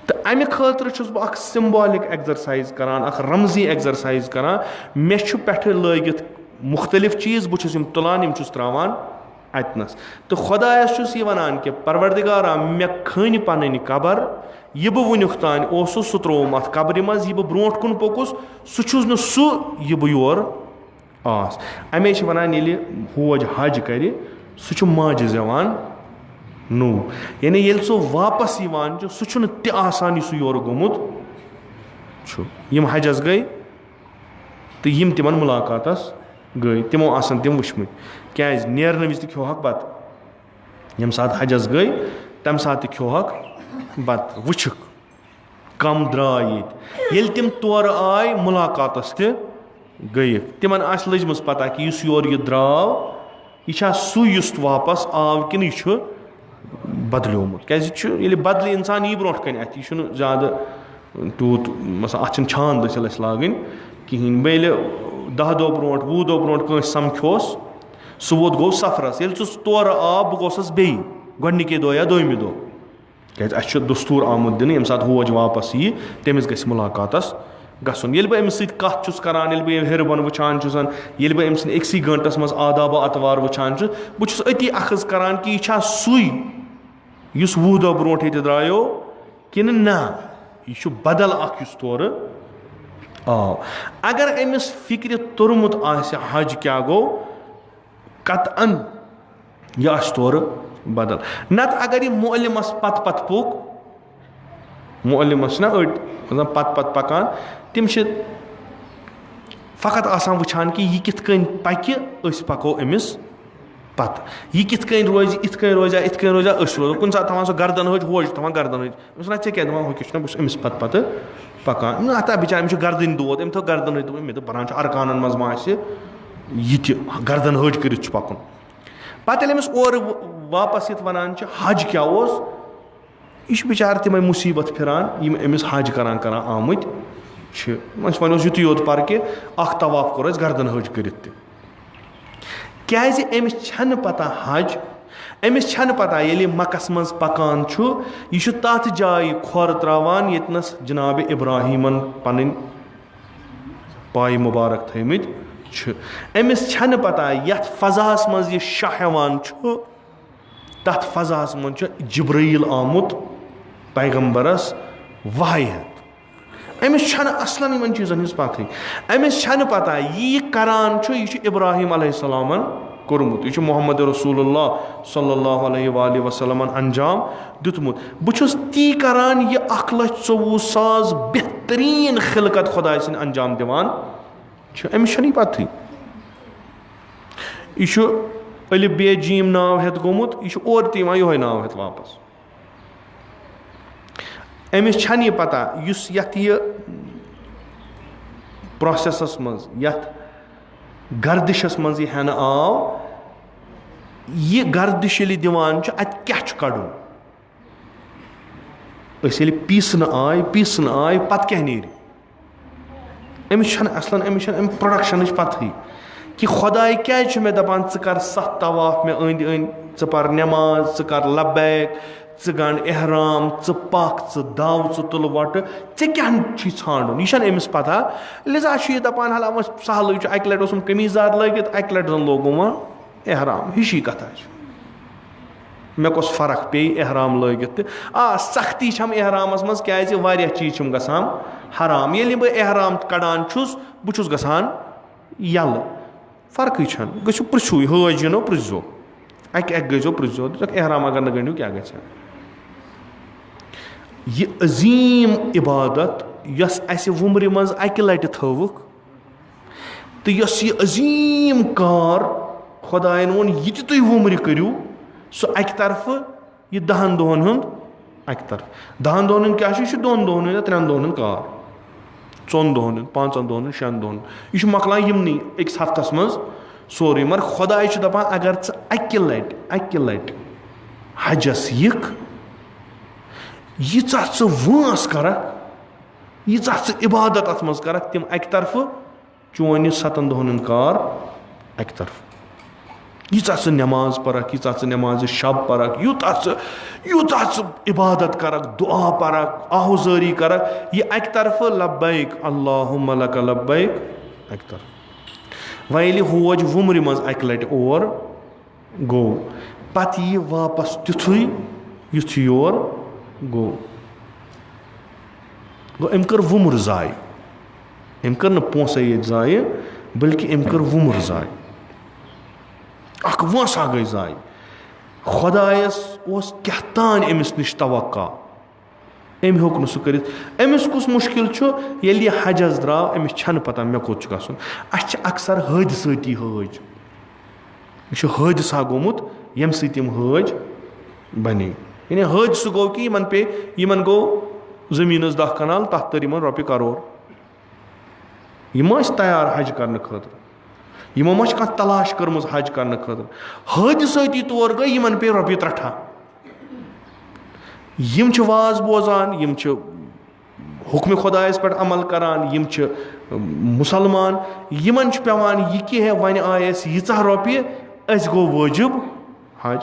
تہٕ امہِ خٲطرٕ چھُس بہٕ اکھ سمبالِک ایٚگزرسایز کران اکھ رمزی ایٚگزرسایز کران مےٚ چھُ پٮ۪ٹھٕ لٲگِتھ مُختٔلِف چیٖز بہٕ چھُس یِم تُلان یِم چھُس تراوان اتنس تہٕ خۄدایس چھُس یہِ ونان کہِ پروردگارا مےٚ کھٔنۍ پنٕنۍ قبر یہِ بہٕ وُنیُک تانۍ اوسُس سُہ ترووُم اتھ قبرِ منٛز یہِ بہٕ برونٛٹھ کُن پوٚکُس سُہ چھُس نہٕ سُہ یہِ بہٕ یور آس امے چھِ ونان ییٚلہِ ہوج حج کرِ سُہ چھُ ماجہِ زٮ۪وان نوٚو یعنی ییٚلہِ سُہ واپس یِوان چھُ سُہ چھُنہٕ تہِ آسان یُس سُہ یورٕ گوٚمُت چھُ یِم حجس گٔے تہٕ یِم تِمن مُلاقاتس گٔے تِمو آسن تِم وٕچھمٕتۍ کیازِ نیرنہٕ وِزِ تہِ کھیوہکھ بتہٕ ییٚمہِ ساتہٕ حجس گٔے تمہِ ساتہٕ تہِ کھیوہکھ بتہٕ وٕچھکھ کم درٛاے ییٚتہِ ییٚلہِ تِم تورٕ آے مُلاقاتس تہِ گٔیکھ تِمن آسہِ لٔجمٕژ پتہ کہِ یُس یورٕ یہِ درٛاو یہِ چھا سُے یُس واپس آو کِنہٕ یہِ چھُ بدلیومُت کیازِ یہِ چھُ ییٚلہِ بدلہِ انسان یی برونٛٹھ کنہِ اتھِ یہِ چھُنہٕ زیادٕ تیوٗت مثلاً اتھ چھِنہٕ چھان دٔسِل اسہِ لاگٕنۍ کہیٖنۍ بیٚیہِ ییٚلہِ 10 دۄہ برونٛٹھ 20 دۄہ برونٛٹھ کٲنٛسہِ سمکھوس سُہ ووت گوٚو سفرس ییٚلہِ سُہ تورٕ آو بہٕ گوٚژھس بیٚیہِ گۄڈنِکے دۄہ یا دوٚیمہِ دۄہ کیازِ اسہِ چھُ دستوٗر آمُت دِنہٕ ییٚمہِ ساتہٕ ہوج واپس یی تٔمِس گژھِ مُلاقاتس گژھُن ییٚلہِ بہٕ أمِس سۭتۍ کتھ چھُس کران ییٚلہِ بہٕ ہیٚرِ بۄن وٕچھان چھُس ییٚلہِ بہٕ أمۍ سٕنٛدِ أکسٕے گٲنٛٹس منٛز آداب اتوار وٕچھان چھُس بہٕ چھُس أتی اخذ کران کہِ یہِ چھا سُے یُس 20 دۄہ برونٛٹھ ییٚتہِ درٛایو کِنہٕ نہ یہِ چھُ بدل اکھ یُس تورٕ آو اگر أمِس فِکرِ توٚرمُت آسہِ حج کیاہ گوٚو قطعن یہِ آسہِ تورٕ بدل نتہٕ اگر یہِ مُعلِمس پتہٕ پتہٕ پوٚک مُعلِمس چھِنہ أڑۍ پتہٕ پتہٕ پکان تِم چھِ فقط آسان وٕچھان کہِ یہِ کِتھ کٔنۍ پکہِ أسۍ پکو أمِس پتہٕ یہِ کِتھ کٔنۍ روزِ یِتھ کٔنۍ روزیا یِتھ کٔنۍ روزیا أسۍ روزو کُنہِ ساتہٕ تھاوان سُہ گردن ہٕچ ہوج تھاوان گردن ہٕچ أمِس وَنان ژےٚ کیٛاہ دَپان ہُہ کیٛاہ چھُنہ بہٕ چھُس أمِس پتہٕ پتہٕ پکان ہتا بِچارٕ أمِس چھُ گردٕنۍ دود أمۍ تھٲو گردن ہٕچ دوٚپُن مےٚ دوٚپ بَران چھُ ارکانن منٛز ما آسہِ یہِ تہِ گردن ہٕج کٔرِتھ چھُ پکُن پتہٕ ییٚلہِ أمِس اورٕ واپس یِتھ ونان چھِ حج کیاہ اوس یہِ چھُ بِچارٕ تِمے مُصیٖبت پھِران یِم أمِس حج کران آمٕتۍ چھِ أسۍ وَنو یُتُے یوت پر کہِ اکھ طواف کوٚر اَسہِ گردن ہٕج کٔرِتھ تہِ کیازِ أمِس چھنہٕ پتہ حج أمِس چھنہٕ پتہ ییٚلہِ مکس منٛز پکان چھُ یہِ چھُ تتھ جایہِ کھۄر تراوان ییٚتنس جناب ابراہیٖمن پنٕنۍ پایہِ مُبارک تھٲمٕتۍ چھِ أمِس چھنہٕ پتہ یتھ فضاہس منٛز یہِ شاہ ہٮ۪وان چھُ تتھ فضاہس منٛز چھُ جبرایٖل آمُت پیغمبرس وحی ہٮ۪تھ أمِس چھنہٕ اصلن یِمن چیٖزن ہٕنٛز پتہٕے أمِس چھنہٕ پتہ یہِ کران چھُ یہِ چھُ ابراہیٖم علیہ السلامن کوٚرمُت یہِ چھُ محمد رسول اللہ صلی اللہ علیہ وآلہ وسلمن انجام دیُتمُت بہٕ چھُس تی کران یہِ 1,24,000 بہتریٖن خلقت خۄداے سٕنٛدۍ انجام دِوان چھِ أمِس چھنہٕ یہِ پتہٕے یہِ چھُ الف ب ج ناو ہٮ۪تھ گوٚمُت یہِ چھُ اورٕ تہِ یِوان یِہوے ناو ہٮ۪تھ واپس أمِس چھنہٕ یہِ پتہ یُس یتھ یہِ پروسیسس منٛز یتھ گردشس منٛز یہِ ہٮ۪نہٕ آو یہِ گردش ییٚلہِ دِوان چھُ اتہِ کیاہ چھُ کڑُن أسۍ ییٚلہِ پیٖسنہٕ آے پتہٕ کیاہ نیرِ أمِس چھنہٕ اصلن أمِس چھنہٕ امہِ پروڈکشنٕچ پتہٕے کہِ خۄداے کیازِ چھُ مےٚ دپان ژٕ کر 7 طواف مےٚ أنٛدۍ أنٛدۍ ژٕ پر نٮ۪ماز ژٕ کر لبیک ژٕ گنٛڈ احرام ژٕ پکھ ژٕ دو ژٕ تُلہٕ وۄٹہٕ ژےٚ کیاہ چھُے ژھانڈُن یہِ چھنہٕ أمِس پتہ لِذا چھُ یہِ دپان حالا وۄنۍ سہلٕے چھُ اکہِ لٹہِ اوسُم قمیٖضات لٲگِتھ اکہِ لٹہِ زن لوگُم وۄنۍ احرام ہِشی کتھا چھِ مےٚ کۄس فرق پیٚیہِ احرام لٲگِتھ تہٕ سختی چھم احرامس منٛز کیازِ واریاہ چیٖز چھِم گژھان حرام ییٚلہِ بہٕ احرام کڑان چھُس بہٕ چھُس گژھان یَلہٕ فرقٕے چھنہٕ گٔژھِو پرژھِو حٲج یِنو پرژھزیو اکہِ گٔژھزیو پرژھزیو دپکھ احرام اگر نہٕ گٔنڈِو کیاہ گژھِ یہِ عظیٖم عبادت यस अस वुमर मज अकि लटि थवुक तो यस यह अजीम कार खुदायन वोन यह तुम वुमर करू सो अकि तरफ यह 10 दोहन हुंद अकि तरफ 10 दोहन क्या 2 दोहन या 3 दोहन कार 4 दोहन 5 दोहन 6 दोहन यह मकलान यमनी अकिस हफ्तस मज सोरे मगर खुदाय दपान अगर अकि लट हजस यिक यीचा वास करक यीचा इबादत अत मज करक तिम अकि तरफ चोन 7 दोहन कार अकि तरफ यीचा नमाज परक यीचा नमाज शब परक यूता इबादत करक दुआ परक आहुजारी करक यह अकि तरफ लब्बैक अल्लाहुम्मा लक लब्बैक अकि तरफ वह होज वुमर मज अकि लटि और गो पत यह वापस तिथुई युथ योर गो अम कर वुमर जाय अम कर पोंस ये जाय बल्कि अम कर वुमर जाय अख वसा गई जाय खुदायस क्या तान अमिस निश तवक्का अम होक न सह कर अमिस कुछ मुश्किल ये हजस द्राव अमिस छन पता मे कोत गसन अक्सर हादसती हज यह हादसा गोमुत यम सम हज बने यानी हादस गो कि यमन गो जमीन 10 कनाल तथ तर ₹1 करोड़ यम तैयार हज करने खतर यमो मा तलाश कर्म हज करने खतर हादसती तौर गई यमन पे ₹3 यम वाज बोजान यम हुक्म खुदायस पे अमल करान यम मुसलमान यमन पेवान यह कि वन आयस यीचा रॉपिय अस गो वाजिब हज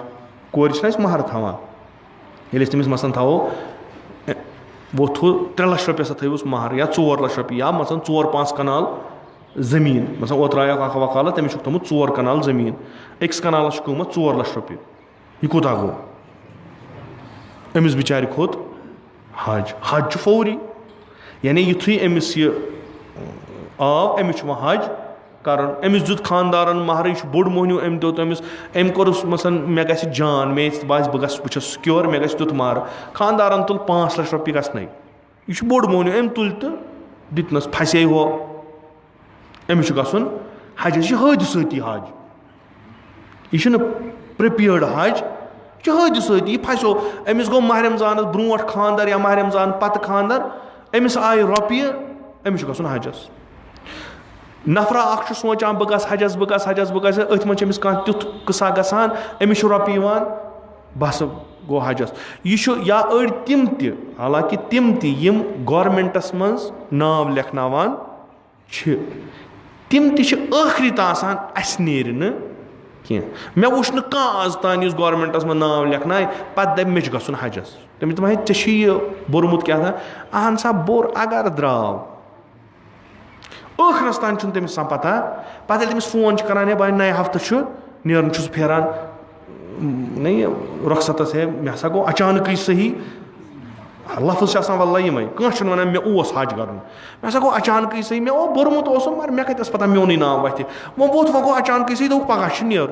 कोर महर थवान ये तमिस मसन थो वो थो 3 लाख रुपये थोस महर या 4 लाख रुपये या मसन 4-5 कनाल जमीन मसन ओत आया वकालत तमिस थोमुत 4 कनाल जमीन अकिस कनालस कीमत 4 लाख रुपये यह कूता गो अमिस बिचार खोत हज फौरी यानी युथुई अमिस यह आव अमिस हज कर अमिस दुत खानदारन महर यह बोड़ मोहनियो अम दोत अमिस अम कोरुस मसन मे गि जान मे बास बह सिक्योर मे गि तुत महर खानदारन तुल 5 लाख रुपये गसन यह बोड़ मोहनियो अम तुल तो दितनस फसे हो अमिस गसन हजस हादसती हज यह प्रिपेयर्ड हज हादसती यह फसो अमिस गो माह रमजान ब्रोट खानदार या माह रमजान पत खानदार अमिस आय रॉपिय अमिस गसन हजस नफरा अख सोचान बह हजस अथ मज तुथ किसा गसान अमिस रॉपी बस गो हजस यह या अड़ तिम हालांकि तिम यम गवर्नमेंटस मज नाव लेखनावान तिम आखिरी तासान अस नेर न मे वुच न आज तान गवर्नमेंटस मज नाव लेखनाय पत दप मे गसन हजस तमिस दप यह बोरमुत क्या था अहन सा बोर अगर द्राव ٲखरस तान तमिस पता पत तमिस फोन करान है भाई नए हफ्त नेरन फेरान नहीं रुखसतस है मे हसा गो अचानक सही लफ्ज वल्ला यमे कह वन मे हज कर मे हसा गो अचानक सही मे बोरमुत मगर मे कतस पता मोन नाव वथ वो वोत वो गो अचानक सही दोप पगह नेर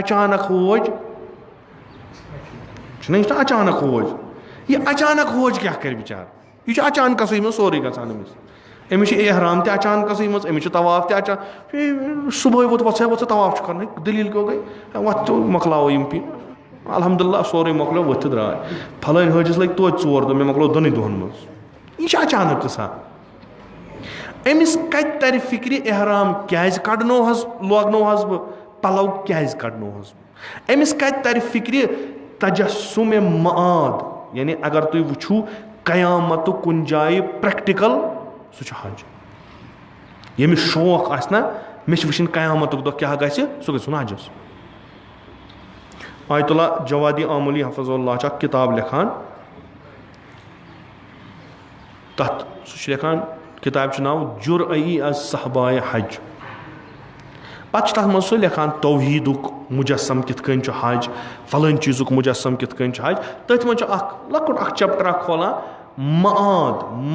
अचानक होज अचानक होज यह अचानक होज क्या कर बिचार यह अचानक सोरे गसान अमिस एहराम ते अचानक अमिस तवाफ ते अचानक सुबह वोत वो तवाफ कर दलील क्यों गई वत तो मकलाओ यम पी अलहमदुल्ला सोरे मकलो वथ द्राय फलान हजस लग तो 4 दो मे मकलो 2 दोहन मज यह अचानक गसान अमिस कत तर फिक्र एहराम क्या कड़नो लोगनो बह पलव क्या कड़नो अमिस कत तर फिक्र तजस्सुम माद यानी अगर तुम वुचू कयामत कुन जाय प्रैक्टिकल सह हज यमिस शौक आसना मे वुचन कयामत दो क्या गि सह गन हजस आयतुल्ला जवादी आमली हफज़ुल्लाह किताब लिखान तथ सह लिखान किताब नाव जुरई अज सहबाए हज पत तथ मज सह लिखान तौहीदुक मुजस्सम कित हज फलान चीज़ुक मुजस्सम कित हज तथ मज लकुट चैप्टर खोलान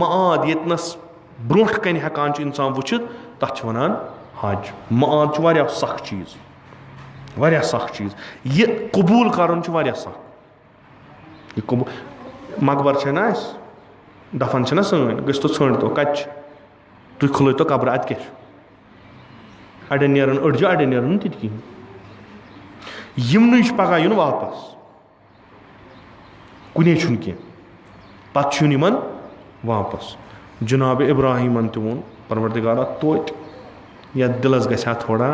माद यतनस ब्रोह कन हेकान इंसान वुचित तथ वनान हज माद सख चीज़ यह कबूल कर सख यह कबूल मकबर ना दफन छना सन गो षंड तो कच तुम खुलो तो कब्र अत क्या अड़न नेरन अड़जो अड़न नेरन ति कहें यमन पगह यून वापस कुने कह पे वापस जनाब इब्राहिमन तोन परवरदिगारा तोत या दिलस गया थोड़ा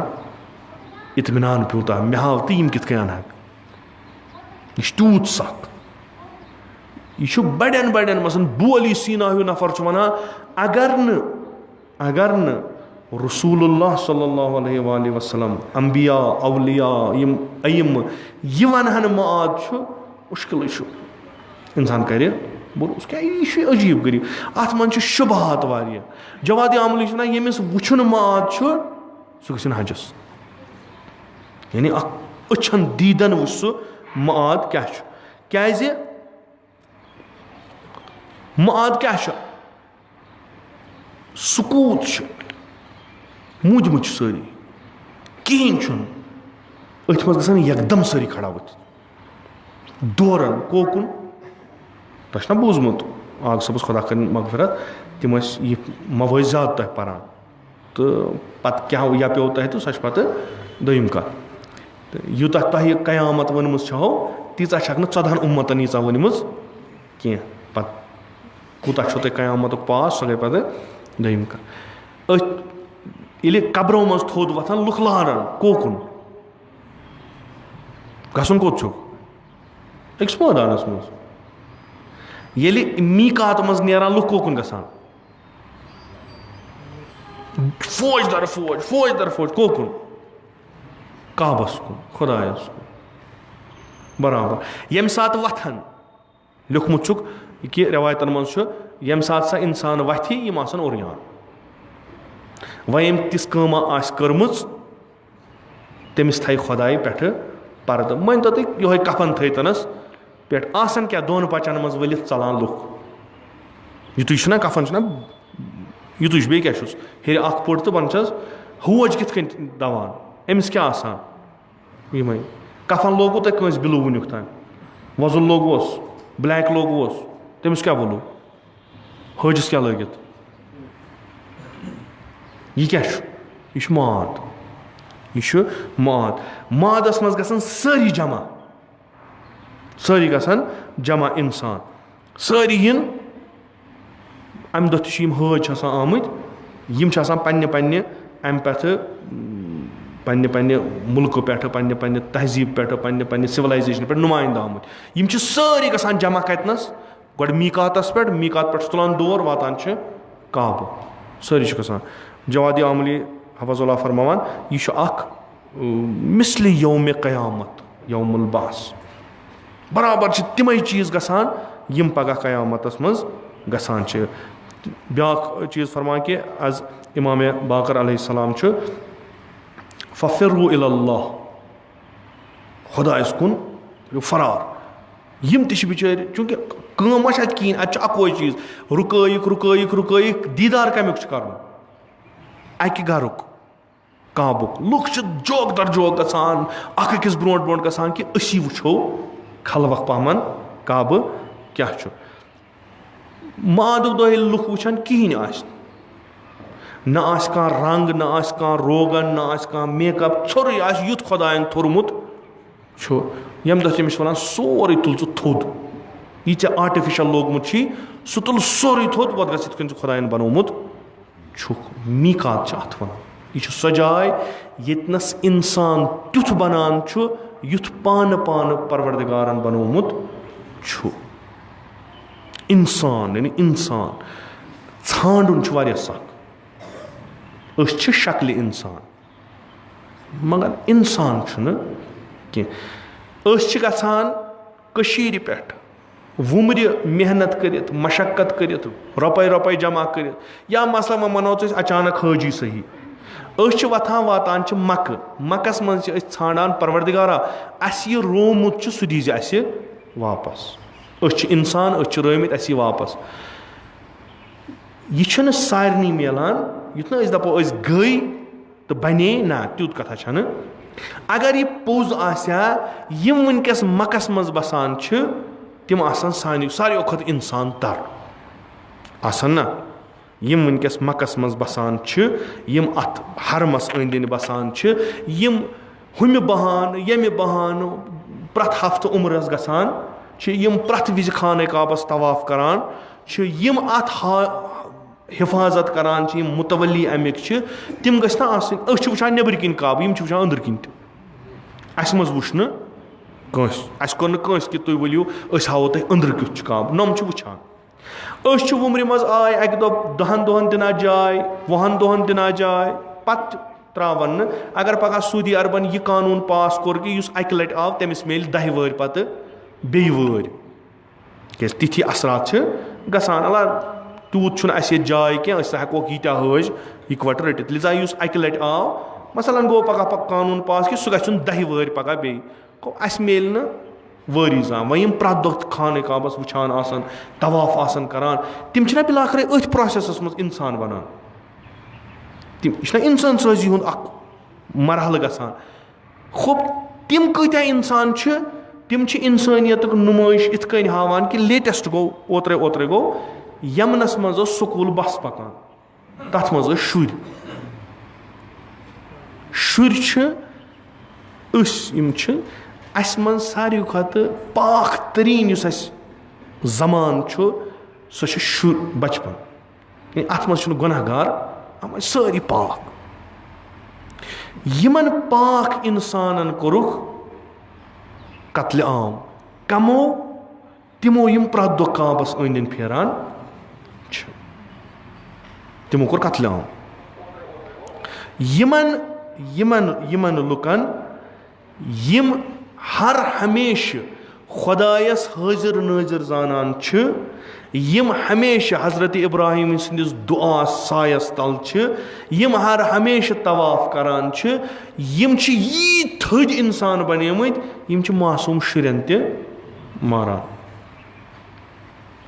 इत्मीनान प्यूता मे हाव तो यम कित अन यह तूत सख यह बड़न बड़न मसन बोली सीना हूँ नफर वन अगर न रसूलुल्लाह सल्लल्लाहु अलैहि वसल्लम अंबिया अवलिया यम अयम यह वनहन माद मुश्किल इंसान कर बोस क्या यह अजीब गरीब अत मन शुबहात वारिया जवाद आमली यमिस वुन माद सह गन हजस यानी अछन दीदन वो सह माद क्या माद क्या सुकूत मुजमुत सारी कहें अथ मज एकदम सारी खड़ा वो दौरन कोकुन तुम बूजमुत आग सबस खुदा कर मगफरत तम यह मवाजात तह पान तो पत क्या या पे तह तो सह पे दम कत यूत तह कयामत वनम तीचा छक 14 उम्मतन यीचा वनम कह पे कूत तुम कयामत पास सह गई पे दम कत ये कब्रों मज थोद वथान लुख लारन कोकुन गसन कोत अकिस मैदानस मज ये मीकात मज नेरान लुख कोकुन गसान फौज दर फौज फौज दर फौज कोकुन काबस कुन खुदायस कुन बराबर यम सात वथन लिखमुत कि रवायतन मज यम सात सा इंसान वथि यम आसन उरियान वह यम तिस कमा आस कर्मच तमिस थी खुदाई पे पर्द मन तो तुम ये कफन थनस पे आसन क्या दोन बचन मज वलित चलान लुख युत कफन युत बे क्या हेर अख पुट तो वन होज कित दवान अमिस क्या आसान यम कफन लोगो तुम कंस बिलू वुनुक तान वजुल लोगोस ब्लैक लोगोस तमिस क्या बोलू हजस क्या लगित यह क्या यह माद यह माद मादस मज गसन सारी जमा सारी गसन जमा इंसान सारी इन अम दह हज आमत यम पन्ने पन्ने अम पे पन्ने मुल्क पे पन्ने तहजीब पे पन्ने सिविलाइजेशन पे नुमाइंदा आमुत यम सारी गसान जमा कतनस गोड मीकातस पे मीकात पे तुलान दौर वातान काबू सारी गसान जवाद आमली हफज़ुल्लाह फरमान यह मिसल यौम क़यामत यौमुल बास बराबर तम चीज़ गसान यम पगह क़यामतस मज गसान ब्या चीज़ फरमान कि अज इमाम बाकर अलैहिस्सलाम फ़फ़िर्रू इलल्लाह खुदायस कुन फरार यम बिचार चूँकि कम मा कहें अकोई चीज़ रुकैक रुकैक रुकैक दीदार कमुक कर अकि गरुक काबुक लुख जोक दर जोक गसान अकिस ब्रोट ब्रोट गसान कि असी वो खलवक पहमन काब क्या मादुक दह लुख वुचान कहें न रंग न रोगन न मेकअप छोर युत खुदायन थोरमुत यम दह तमिस वन सोरे तुल थोद यह आर्टिफिशल लोगमुत सह तुल सोरे थोद वो गि खुदायन बनोमुत मीकात अत वन यह सो जाय यतनस इंसान तुथ बनान युथ पान पान परवरदिगारन बनोमुत इंसान यानी इंसान छांडुन वारिया सख शक्ल इंसान मगर इंसान कह गसान पे वुमर मेहनत करित मशक्कत करित रुपये जमा करित या मसला मनो अचानक हाजी सही वथान वातान मकस मज छाड़ान परवरदिगारा अस यह रोमुत सह दीज अस वापस इंसान रमित अस वापस यह सारे मिलान युत ना दपो गई तो बने ना तुत कथा अगर यह पोज आम वनकस मकस मज बसान तम आसान सारे खुद इंसान तर आसान ना यम वनकस मकस मज बसान यम अत हरमस अंदि बसान यम हुम बहान यम बहान प्रत हफ्त उम्रस गसान यम प्रत विज खाने काबस तवाफ करान यम अत हिफाजत करान मुतवली अमिक तिम गस ना आसन वुचान नेबर किन काब यम वुचान अंदर किन अस मज वुच न कस कोर नस कि तुम वलियो हावो तुम अंदर क्युत काब नम वुचान वुमर मज आय अक दो 10 दोहन दिना जाय 20 दोहन दिना जाय पत त्रावन अगर पगह सऊदी अरबन यह कानून पास कोर कि अक लट आव तमिस मिल 10 वहर पत बे वहर क्या तिथि असरात गसान अल्लाह तूत जाय क्या हेको यीत्या हज इकवट रटित लिजा अक लट आव मसलन गो पगह कानून पास कि सह गन 10 वहर पगह बे अस मिल न वरी जान वह प्रत दो खाने काबस वुचान आसन तवाफ आसन करान तिम बिलाखरे अथ प्रोसेस मज इंसान बनान तिम इंसान साजी हुंद मरहल गसान खूब तिम कत्या इंसान तिम इंसानियत नुमाइश इत कन हावान कि लेटेस्ट गो ओत्रे गो यमनस मज स्कूल बस पकान तथ मज शुर अस मन सारी खत पाक तरीन जमान सह शुर बचपन अत मज गुनहगार सारी पाक यमन पाक इंसान कोरुख कत्ल आम कमो तिमो यम प्रत दो काबस अंदि फेरान तिमो कोर कत्ल आम यमन लुकन यम हर हमेशा खुदायस हाजिर नाजिर जानन यम हमेशा हजरत इब्राहिम सदिस दुआ सायस तल यम हर हमेशा तवाफ करान यम यी थद इंसान बनेमत यम मासूम शुरन त मारान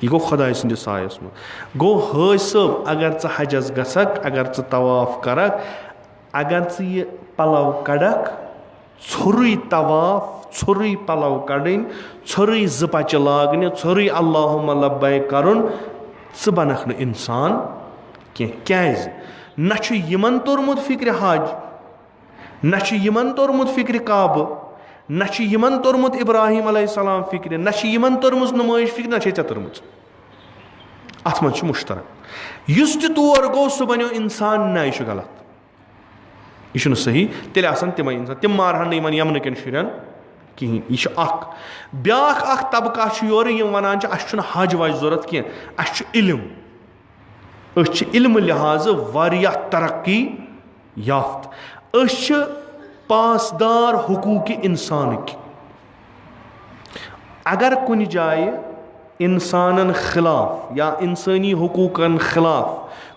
यह गो खुदाय सदिस सायस मज गो हज सब अगर हजस गसक अगर तवाफ करक अगर यह पलव कड़क ोरुई तवाफ ोरुई पलव कड़न ोरुई जपच लागन ोरुई अल्लाहुम्मा लब्बैक करन बनख न इंसान क्या न यमन तोरमुत फिक्र हज न यमन तोरमुत फिक्र काब न यमन तोरमुत इब्राहिम अलैहिस्सलाम फिक्र न यमन तोरमुत नुमाइश फिक्र न चे तोरमुत अत मज मुश्तरक युस तौर गो सह बनो इंसान न यह गलत यह सही तेल तम इंसान तम मारहन इन यमन कन शुरन कहें यह ब्या तबका योर वनान अस हज वज जरूरत कह अस इल्म लिहाज वारियाह तरक्की याफ्त पासदार हुकूक इंसान अगर कुन जाए इंसान खिलाफ या इंसानी हुकूकन खिलाफ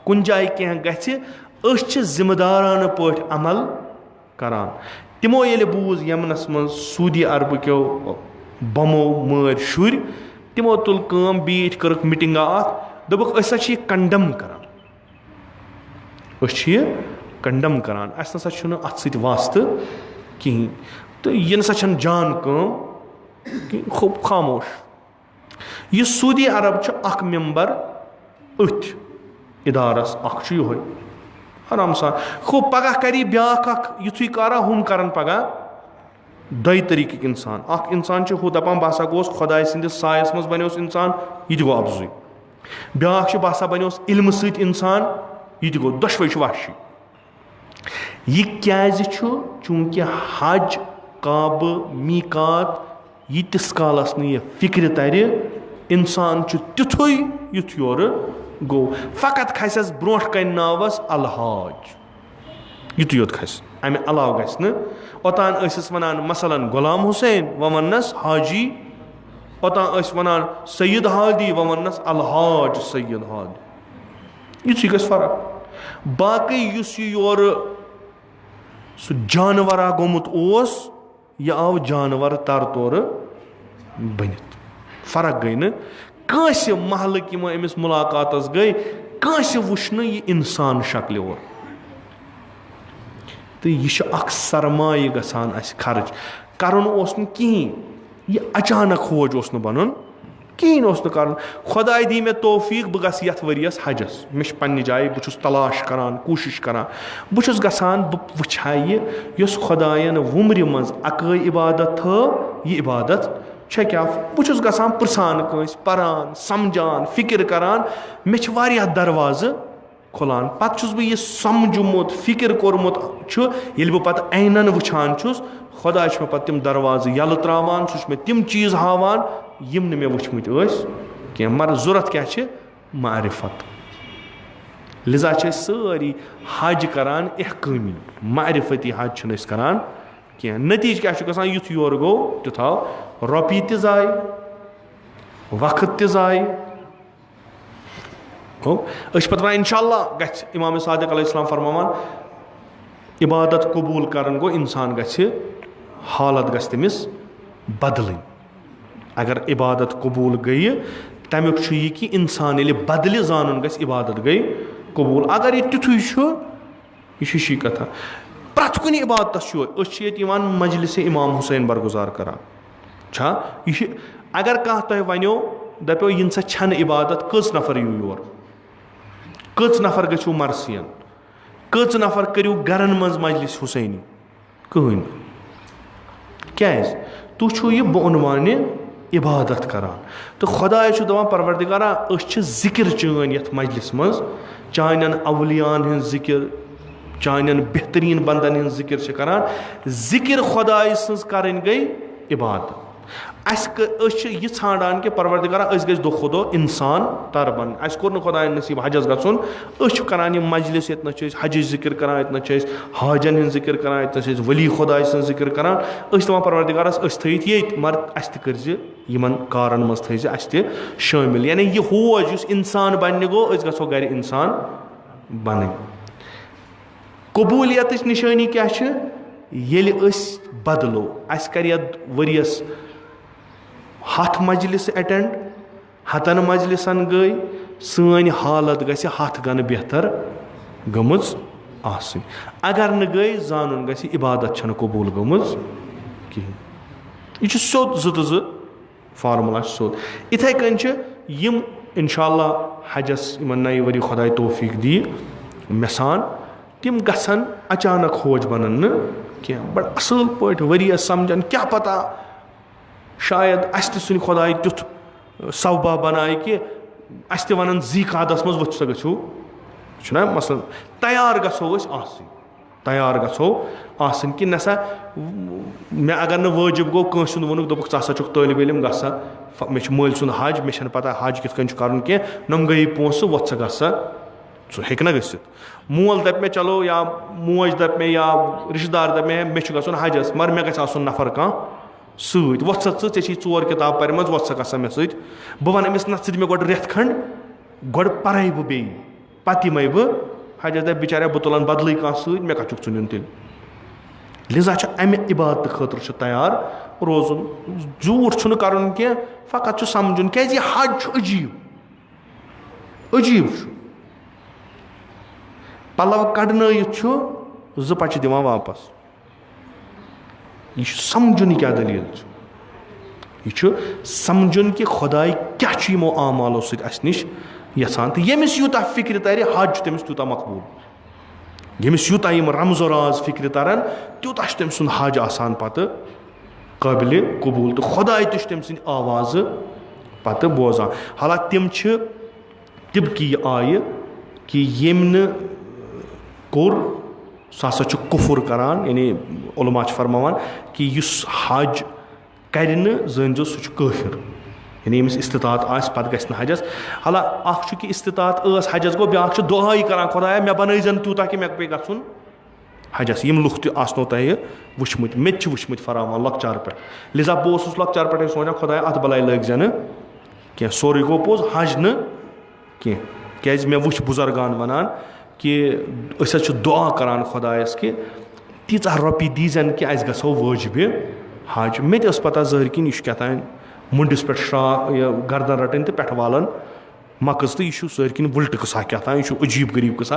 कुन जाए कह गि जिम्मेदाराना पट अमल करान तिमो ये बूज यमनस मज सऊदी अरब क्यों बमो मर शुर तिमो तुल काम बीठ कर मीटिंग अत दोपक कंडम करान कंडम करान अस नसा अत सत वास्त कहें तो यह नसा जान काम खूब खामोश यह सऊदी अरब अख मेंबर अथ इदारस अख यो आराम सान खूब पगह करी ब्या युथु करा हम कर पगह दई तरीक इंसान हू दपान बह गोस खुदाय सदिस सायस मज बनो इंसान यह गो अफजुई ब्या बह बनो इल्म सत इंसान यह गो दशवे वहशी यह क्या चूंकि हज काब मीकात यीतिस कालस न फिक्र तर इंसान तिथु युथ योर गो फकत खसस ब्रोह कन नावस अलहाज युत योत खस अमे अलाव गस ओतान वनान मसलन गुलाम हुसैन व वनस हाजी ओतान वनान सैयद हादी व वनस अलहाज सैयद हादी यह गस फर्क बाकी योर सह जानवरा गोमुत यह आव जानवर तर तौर बनित फर्क गई न कांस महल कि अमिस मुलाकात गई कांस वुच यह इंसान शक्ल और तो यह सरमाय गसान खर्च करन कहें यह अचानक खोज बन کِہیٖنۍ اوس نہٕ کَرُن خۄداے دی مےٚ توفیٖق بہٕ گژھٕ یَتھ ؤرِیَس حجَس مےٚ چھِ پنٛنہِ جایہِ بہٕ چھُس تلاش کَران کوٗشِش کَران بہٕ چھُس گژھان بہٕ وٕچھِ ہا یہِ یۄس خۄدایَن وُمرِ منٛز اَکٲے عبادت تھٲو یہِ عبادت چھےٚ کیٛاہ بہٕ چھُس گژھان پِرٛژھان کٲنٛسہِ پَران سَمجھان فِکِر کَران مےٚ چھِ واریاہ دَروازٕ کھُلان پَتہٕ چھُس بہٕ یہِ سَمجھومُت فِکِر کوٚرمُت چھُ ییٚلہِ بہٕ پَتہٕ عینَن وٕچھان چھُس خۄداے چھُ مےٚ پَتہٕ تِم دَروازٕ یَلہٕ ترٛاوان سُہ چھُ مےٚ تِم چیٖز ہاوان یِم نہٕ مےٚ وٕچھمٕتۍ ٲسۍ کینٛہہ مگر ضوٚرَتھ کیٛاہ چھِ معرفت لِذا چھِ أسۍ سٲری حج کَران احکٲمی معرفتی حج چھِنہٕ أسۍ کَران کینٛہہ نٔتیٖجہِ کیٛاہ چھُ گژھان یُتھ یورٕ گوٚو تیُتھ آو رۄپیہِ تہِ ضایع وقت تہِ ضایع أسۍ چھِ پَتہٕ وَنان اِنشاء اللہ گژھِ اِمام صادق علیہ السلام فرماوان عبادت قبوٗل کَرُن گوٚو اِنسان گژھِ حالت گژھِ تٔمِس بدلٕنۍ اگر عبادت قبوٗل گٔیہِ تَمیُک چھُ یہِ کہِ اِنسان ییٚلہِ بدلہِ زانُن گژھِ عبادت گٔے قبوٗل اگر یہِ تیُتھُے چھُ یہِ چھِ ہِشی کَتھا پرٛٮ۪تھ کُنہِ عبادتَس چھُ أسۍ چھِ ییٚتہِ یِوان مجلسِ اِمام حُسین برگُزار کَران چھا یہِ چھِ اگر کانٛہہ تۄہہِ وَنیو دَپیو یِنہٕ سا چھَنہٕ عبادت کٔژ نفر یِیِو یور کٔژ نفر گٔژھِو مرثِیَن کٔژ نفر کٔرِو گرن منٛز مجلس حُسینی کٕہٕنۍ کیٛازِ تُہۍ چھُو یہِ بہٕ عنوانہِ عبادت کَران تہٕ خۄداے چھُ دَپان پروردِگارا أسۍ چھِ ذِکِر چٲنۍ یَتھ مجلِس منٛز چانٮ۪ن اولِیاہَن ہٕنٛز ذِکِر چانٮ۪ن بہتریٖن بنٛدَن ہٕنٛز ذِکِر چھِ کَران ذِکِر خۄداے سٕنٛز کَرٕنۍ گٔے عبادت أسۍ چھِ یہِ ژھانٛڈان کہِ پروردِگارا أسۍ گٔژھۍ دۄہ کھۄتہٕ دۄہ اِنسان تَر بَنٕنۍ اَسہِ کوٚر نہٕ خۄدایَن نصیٖب حجَس گژھُن أسۍ چھِ کَران یِم مجلِس ییٚتنَس چھِ أسۍ حجٕچ ذِکِر کَران ییٚتنَس چھِ أسۍ حاجَن ہٕنٛز ذِکِر کَران ییٚتنَس چھِ أسۍ ؤلی خۄداے سٕنٛز ذِکِر کَران أسۍ چھِ دَپان پروردِگارَس أسۍ تھٲیِتھ ییٚتہِ مگر اَسہِ تہِ کٔرۍزِ یِمَن کارَن منٛز تھٲیزِ اَسہِ تہِ شٲمِل یعنی یہِ ہوج یُس اِنسان بَننہِ گوٚو أسۍ گژھو گَرِ اِنسان بَنٕنۍ قبوٗلیتٕچ نِشٲنی کیٛاہ چھِ ییٚلہِ أسۍ بدلو اَسہِ کَرِ یَتھ ؤرِیَس 100 مجلِس اٮ۪ٹٮ۪نٛڈ 100 مجلِسَن گٔے سٲنۍ حالت گژھِ 100 گَنہٕ بہتر گٔمٕژ آسٕنۍ اگر نہٕ گٔے زانُن گژھِ عبادت چھَنہٕ قبوٗل گٔمٕژ کِہیٖنۍ یہِ چھُ سیوٚد 2 تہٕ 2 فارمولا چھُ سیوٚد یِتھَے کٔنۍ چھِ یِم اِنشاء اللہ حجَس یِمن نَیہِ ؤری خۄداے توفیٖق دی مےٚ سان تِم گژھن اچانک ہوج بَنَن نہٕ کینٛہہ بَڑٕ اَصٕل پٲٹھۍ ؤرِیَس سَمجھن کیٛاہ پَتہ شاید اَسہِ تہِ سُنٛد خۄداے تیُتھ صوبا بَنایہِ کہِ اَسہِ تہِ وَنان زی قادَس منٛز ؤتھِو سا گٔژھِو چھُنہ مَسلہٕ تیار گژھو أسۍ آسٕنۍ تیار گژھو آسٕنۍ کہِ نہ سا مےٚ اگر نہٕ وٲجِب گوٚو کٲنٛسہِ ہُنٛد ووٚنُکھ دوٚپُکھ ژٕ ہسا چھُکھ طٲلبہِ علم گژھ سا مےٚ چھُ مٲلۍ سُنٛد حج مےٚ چھَنہٕ پَتہ حج کِتھ کٔنۍ چھُ کَرُن کینٛہہ نۄم گٔیی پونٛسہٕ وۄتھ سا گژھ سا سُہ ہیٚکہِ نہ گٔژھِتھ مول دَپہِ مےٚ چلو یا موج دَپہِ مےٚ یا رِشتہٕ دار دَپہِ مےٚ چھُ گژھُن حجَس مگر مےٚ گژھِ آسُن نفر کانٛہہ سۭتۍ وۄتھ سا ژٕ ژےٚ چھی 4 کِتاب پَرِمَژٕ وۄتھ سا گژھ سا مےٚ سۭتۍ بہٕ وَنہٕ أمِس نہ ژٕ دِ مےٚ گۄڈٕ رٮ۪تھ کھنٛڈ گۄڈٕ پَرَے بہٕ بیٚیہِ پَتہٕ یِمَے بہٕ حجَس دَپہِ بِچارے بہٕ تُلَن بدلٕے کانٛہہ سۭتۍ مےٚ کَتھ چھُکھ ژٕ نیُن تیٚلہِ لِذا چھُ اَمہِ عبادتہٕ خٲطرٕ چھُ تیار روزُن زیوٗٹھ چھُنہٕ کَرُن کینٛہہ فقط چھُ سَمجھُن کیٛازِ یہِ حج چھُ عجیٖب چھُ پَلَو کَڑنٲیِتھ چھُ 2 پَچہِ دِوان واپَس یہِ چھُ سَمجھُن یہِ کیٛاہ دٔلیٖل چھُ یہِ چھُ سَمجھُن کہِ خۄداے کیٛاہ چھُ یِمو اعمالو سۭتۍ اَسہِ نِش یَژھان تہٕ ییٚمِس یوٗتاہ فِکرِ تَرِ حج چھُ تٔمِس تیوٗتاہ مقبوٗل ییٚمِس یوٗتاہ یِم رمز و راز فِکرِ تَرَن تیوٗتاہ چھُ تٔمۍ سُنٛد حج آسان پَتہٕ قٲبلہِ قبوٗل تہٕ خۄداے تہِ چھُ تٔمۍ سٕنٛدِ آوازٕ پَتہٕ بوزان حالانکہِ تِم چھِ تِبقی یہِ آیہِ کہِ ییٚمۍ نہٕ کوٚر سُہ ہسا چھُ کُفُر کَران یعنی عُلما چھِ فرماوان کہِ یُس حج کَرِ نہٕ زٲنۍزیو سُہ چھُ کٲفِر یعنی ییٚمِس اِستِطاعت آسہِ پَتہٕ گژھِ نہٕ حجَس حالانکہِ اَکھ چھُ کہِ اِستِطاعت ٲس حجَس گوٚو بیٛاکھ چھُ دُعایی کَران خۄدایا مےٚ بَنٲیزٮ۪ن تیوٗتاہ کہِ مےٚ پیٚیہِ گژھُن حجَس یِم لُکھ تہِ آسنو تۄہہِ وٕچھمٕتۍ مےٚ تہِ چھِ وٕچھمٕتۍ فراوان لۄکچار پٮ۪ٹھ لِذا بہٕ اوسُس لۄکچار پٮ۪ٹھَے سونٛچان خۄدایا اَتھ بَلاے لٲگۍ نہٕ کینٛہہ سورُے گوٚو پوٚز حج نہٕ کینٛہہ کیٛازِ مےٚ وٕچھ بُزرگان وَنان کہِ أسۍ حظ چھِ دُعا کَران خۄدایَس کہِ تیٖژاہ رۄپیہِ دیٖزٮ۪ن کہِ اَسہِ گژھو وٲجبہِ حج مےٚ تہِ ٲس پَتہ ظٲہِر کِنۍ یہِ چھُ کیٛاہ تام مُنڈِس پٮ۪ٹھ یہِ گردَن رَٹٕنۍ تہٕ پٮ۪ٹھٕ والَن مَکٕز تہٕ یہِ چھُ ظٲہِر کِنۍ وٕلٹہٕ قٕصہ کیٛاہ تام یہِ چھُ عجیٖب غریٖب قٕصہ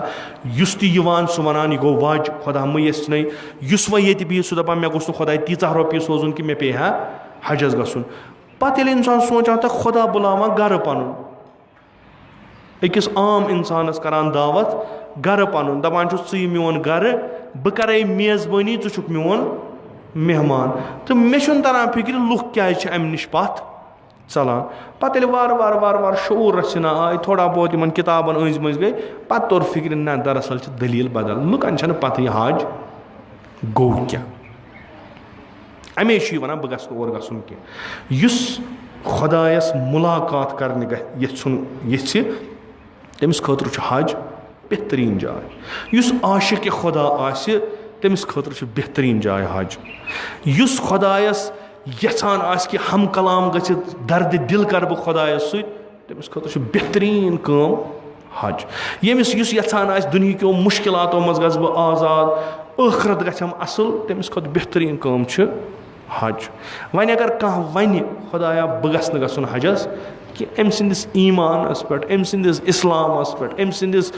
یُس تہِ یِوان سُہ وَنان یہِ گوٚو وَج خۄدا مہٕ یَژھنَے یُس وۄنۍ ییٚتہِ بِہِتھ سُہ دَپان مےٚ گوٚژھ نہٕ خۄداے تیٖژاہ رۄپیہِ سوزُن کہِ مےٚ پیٚیہِ ہا حجَس گژھُن पत्त येल्ले इंसान सोचान तो खुदा बुलावान घर पनुन अकिस आम इंसानस करान दावत घर पनुन दपान छु मोन घर बह करे मेज़बानी छु मोन मेहमान तो मे तरान फिक्र लुक क्या अमि निश पत्त चलान पत्त वार वार वार वार शूर रचना आय थोड़ा बहुत इन किताबन अंज मंज गई पत्त तोर फिक्र ना दरअसल दलील बदल लुकन पत्त यह हज गो क्या अमे वन बह गोर गन कह खुदायस मुलाकात करने ये तमिस खतर हज बेहतरीन जाय आशिक खुदा आसि तमिस खतर बेहतरीन जाय हज खुदायस यछान कि हम कलाम गछित दर्द दिल कर बह खुदायस तमिस खतर बेहतरीन काम हज यमिस यछान आस दुनिया मुश्किलातों मज गस बह आजाद आखरत गछम असल तमिस खत बेहतरीन काम हज वन अगर कह वन खुदाया बह गस न गसन हजस कि अम सिंदिस ईमानस पे अम सिंदिस इस्लामस पे अम सिंदिस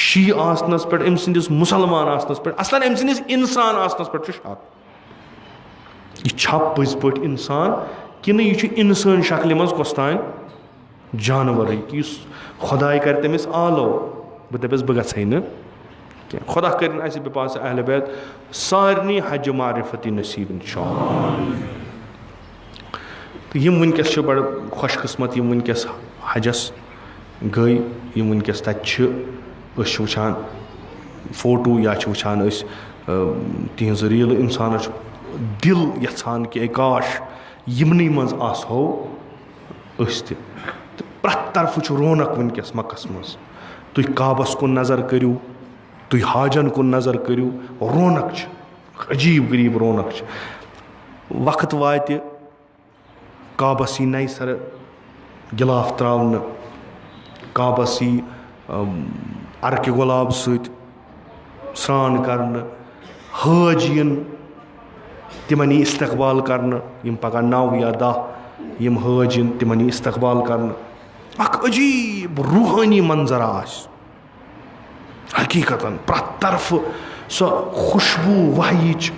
शी आसनस पे अम सिंदिस मुसलमान आसनस पे असलन अम सिंदिस इंसान आसनस पे शक यह छा पज पे इंसान कि यह इंसान शक्ल मज कस तान जानवर कि खुदाय कर तमिस आलो बह दपस बह गई न खुदा कर बे पास अहल बैत सारनी हज मारिफती नसीब इंशाअल्लाह तो यम वनकस बड़ खुशकिस्मत यम वनकस हजस गई यम वनकस तत वुचान फोटो या वुचान तिहज रील इंसान दिल यछान कि काश यमन मज आसो तो प्रत तरफ रौनक वनकस मक्कस मज तुम काबस कुन नजर करू तुम हाजन कुन नजर करू रौनक अजीब गरीब रौनक वक्त वात काबस नई सर गिलाफ त्रावन काबस अर्क गुलाब स्नान कर हज इन तिमन इस्तकबाल कर पगह 9 या 10 यम हज इन तिमन इस्तकबाल कर अजीब रूहानी मंजर आस हकीकतन प्रत तरफ सो खुशबू वहीच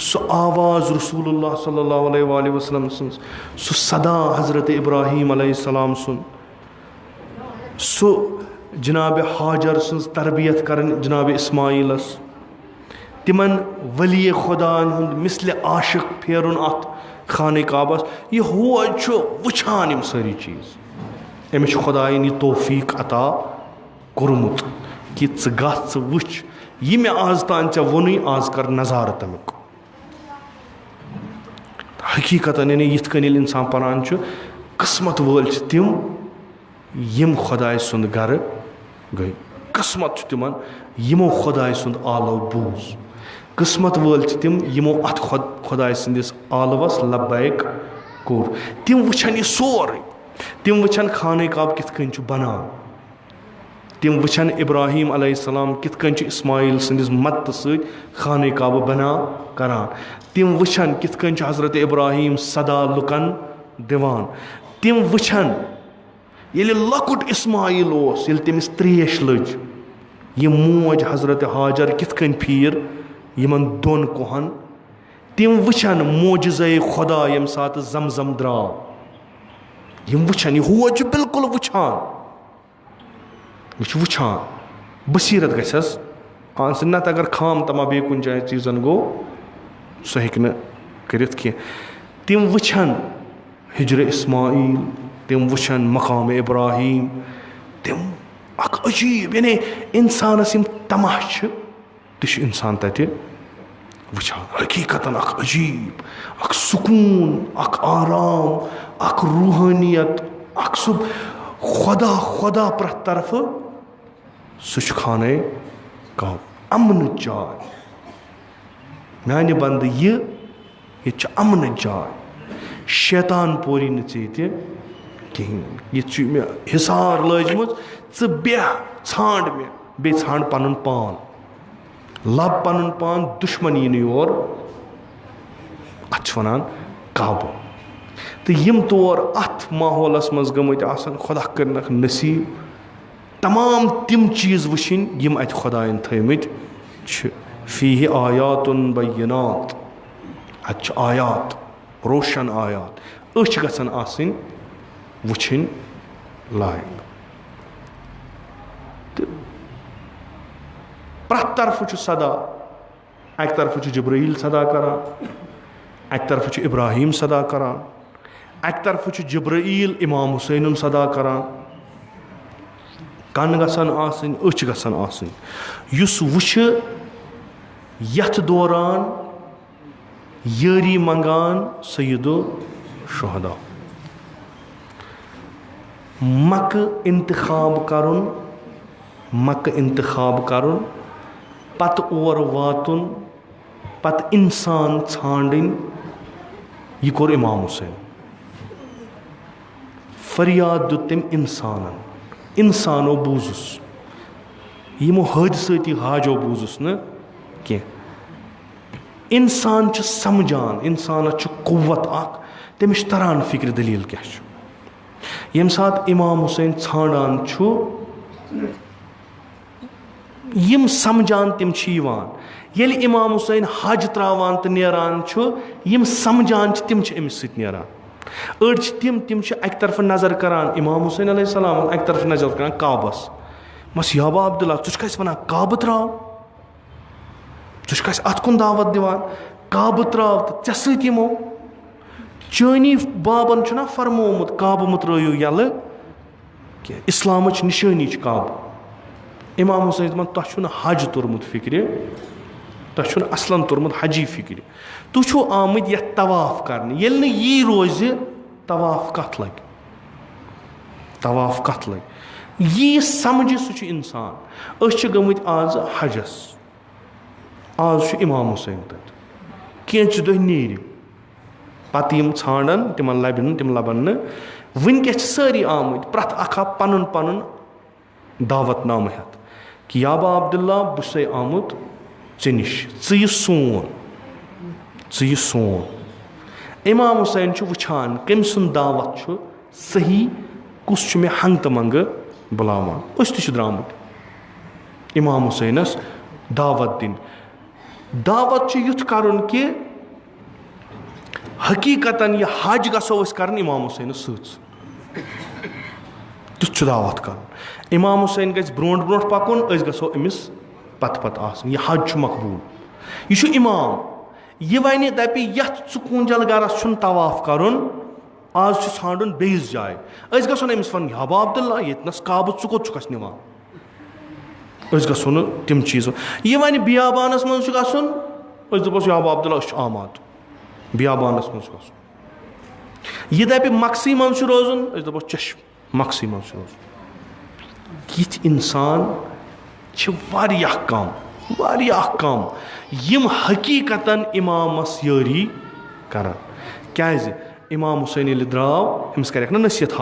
सो आवाज़ रसूलुल्लाह सल्लल्लाहु अलैहि वसल्लम सुन सो सदा हज़रत इब्राहीम अलैहिस्सलाम सुन सो जनाब हाजर सुन तरबियत कर जनाब इस्माइलस तिमन वली खुदान हुंद मिसल आशिक फेरुन अत खाने काबस यह हज वुचान यम सारी चीज़ अमिस खुदायन यह तौफीक अता कोरमुत कि ग वुच यह मे आज तान चे वोन आज कर नज़ार तमिक हकीकतन यानी यिथ कन इंसान परान किस्मत वल तिम यम खुदाय सुंद घर गई किस्मत तिमन यमो खुदाय सुंद आलो बूज किस्मत वल तिम यमो अत खुदाय संदिस आलवस लब्बैक कोर तिम वुचन यह सोरे तिम वुचन खाने काब किथ कन बनान तिम वुचन इब्राहीम अलैहिस्सलाम किथ कन इस्माइल संदिस मत सत खाने काब बना करान तिम वुचन किथ कन हज़रत इब्राहीम सदा लुकन दिवान तिम वुचन ये लकुट इस्माइल ये तमिस त्रेश लज ये मोज हज़रत हाजर किथ कन फीर यमन दोन कोहन तिम वुचन मोजज़े खुदा यम सात जमजम द्राव यम वुचन यह होज बिल्कुल वुचान यह वुचान बसीरत गस नत अगर खाम तमा बे कुन जाए चीज़न गो सह कर तिम वुचन हिजर इस्माइल तिम वुचन मकाम इब्राहीम तिम अजीब यानी इंसानस तमाश तह इंसान तत वुचान हकीकतन अजीब सुकून आराम रूहानियत सह खुदा खुदा प्रत तरफ सह खाने काब अमन जाय माने बंद ये अमन जाय शैतान पोरी न कहें ये हिसार लजम छांड मे बे छांड पन पान लब पन पान दुश्मन यी योर अत वन काबू तो यम तौर अत माहौलस मज गमत आसन खुदा कर नसीब तमाम तिम चीज़ वुचिन यम अत खुदायन थमत फीह आयातुन बय्यिनात अत आयात रोशन आयात अच गसन आसिन वुछिन लायक तो प्रत तरफ सदा एक तरफ जिब्राइल सदा करान एक तरफ इब्राहिम सदा करान एक तरफ जिब्राइल इमाम हुसैन सदा करान कन गसन आसिन अच गसन आसिन युस वुछ यथ दौरान यारी मंगान सय्यदो शुहदा मक इंतखाब करुन पत और वातुन पत इंसान छांडिन यह कोर इमाम हुसैन फरियाद दुत तम इंसानो बूजुस यमो हादसती हाजो बूजुस न कह इंसान च समझान इंसान कुव्वत अख तमिस तरान फिक्र दलील क्या यम सात इमाम हुसैन छांडान यम समझान तिम येल इमाम हुसैन हज त्रावान तो नेरान यम समझान तिम अमिस सत नेरान अड़ तिम एक तरफ नजर करान इमाम हुसैन अलैहिस्सलाम एक तरफ नजर करान काबस मस याबा अब्दुल्ला तुस वन काब त्राव तुस अत कुन दावत दिवान काब त्राव तो ऐ समो चानी बाबन ना फरमोमुत काब मत रयू यल इस्लाम निशानी काब इमाम हुसैन तुम हज तोर्मुत फिक्र तुम असलन तोर्मुत हजी फिक्र तुम आमत ये तवाफ कर यी रोज तवाफ कत लग यी समझ सह इंसान गमत आज हजस आज इमाम हुसैन तत कैंच दह नीर पत छाड़न तिम लबन तिम लबन वनकस सारी आमत प्रत अखा पन पन दावतनाम हेत कि याबा अब्दुल्ला बस आमुत ऐ निश यह सोन इमाम हुसैन वुछान कम सुन दावत सही कुस मे हंग तो मंग बुलावान द्रामुत इमाम हुसैनस दावत दिन दावत युथ करुन कि हकीकतन यह हज गसो कर इमाम हुसैन तुथ दावत कर इमाम हुसैन गस ब्रोट ब्रोट पकुन गसो अमिस पत पत आसन यह हज मकबूल यह इमाम यह वन दपि यथ चुकूंजल गरस तवाफ करुन आज ांडन बेस जाए गसन अमिस वन याबा अब्दुल्ला यतनस काब कोत निवान गसो न तिम चीज़ यह वन बियाबानस मज गसन दोपस याबा अब्दुल्ला आमाद बियाबानस मज गसन यह दपि मक्सी मज रोजन दोपस चश मक्सी मज रोजन यथ इंसान कम यम हकीकतन इमामस यारी कर क्या इमाम हुसैन ये द्राव अमिस कर नसीहत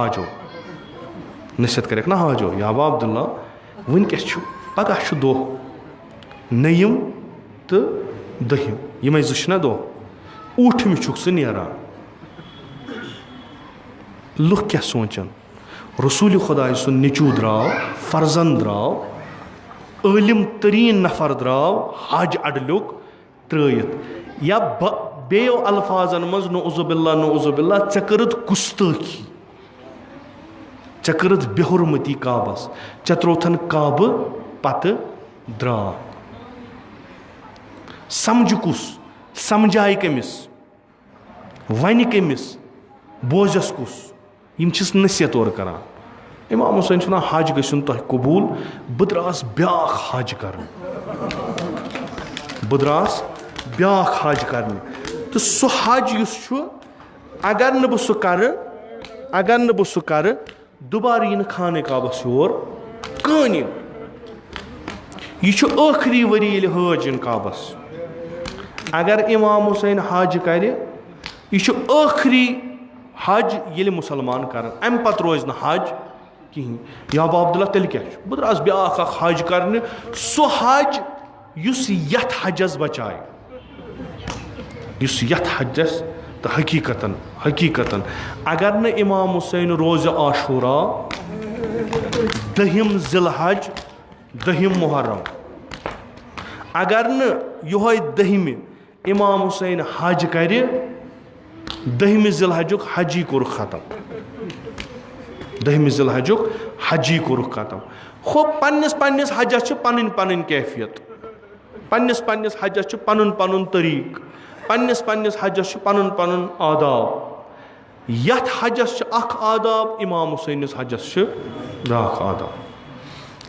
कर हाजो याबा अब्दुल्ला वनकस पगह दह नयम तो दहिम यमे ना दह ऊठम सह नेरान लुक क्या सोचन रसूल खुदा सुन निचू द्राव फर्जन द्राव आलिम तरीन नफर द्राव हज अडलुक त्रयित या बेयो अल्फाजन मज नौजुबिल्ला ऐ करत गुस्ताखी ऐ करत बेहुरमती काबस ऐ त्रोथन काब पत द्राव समझ कुस समझाय कमिस वन कमिस बोजस कुस यम छिस नसीहत और करान इमाम हुसैन वन हज गसन तुह कबूल बह द्रास ब्याख हज कर हज कर तो सह हज अगर न बह सह कर दुबार यह खाने काबस योर कहन यह आखिरी वरी ये हज इन काबस अगर इमाम हुसैन हज कर यह आखिरी हज ये मुसलमान कर अम पत रोज न हज कहें याबा अब्दुल्ला तेल क्या बह द्रास ब्याख हज कर सह हज युस यथ हजस बचाए यथ हजस तो हकीकतन अगर न इमाम हुसैन रोज आशूरा दहिम जिलहज दहिम मुहर्रम अगर न योह दहिम इमाम हुसैन हज कर 10 ज़िलहज्जुक हजी कोर ख़त्म 10 ज़िलहज्जुक हजी कोर ख़त्म खो पन्निस हजस पन कैफियत पन्निस हजस पन तरीक पन्निस हजस पन आदाब यथ हजस आदाब इमाम हुसैनिस हजस ब्राक आदाब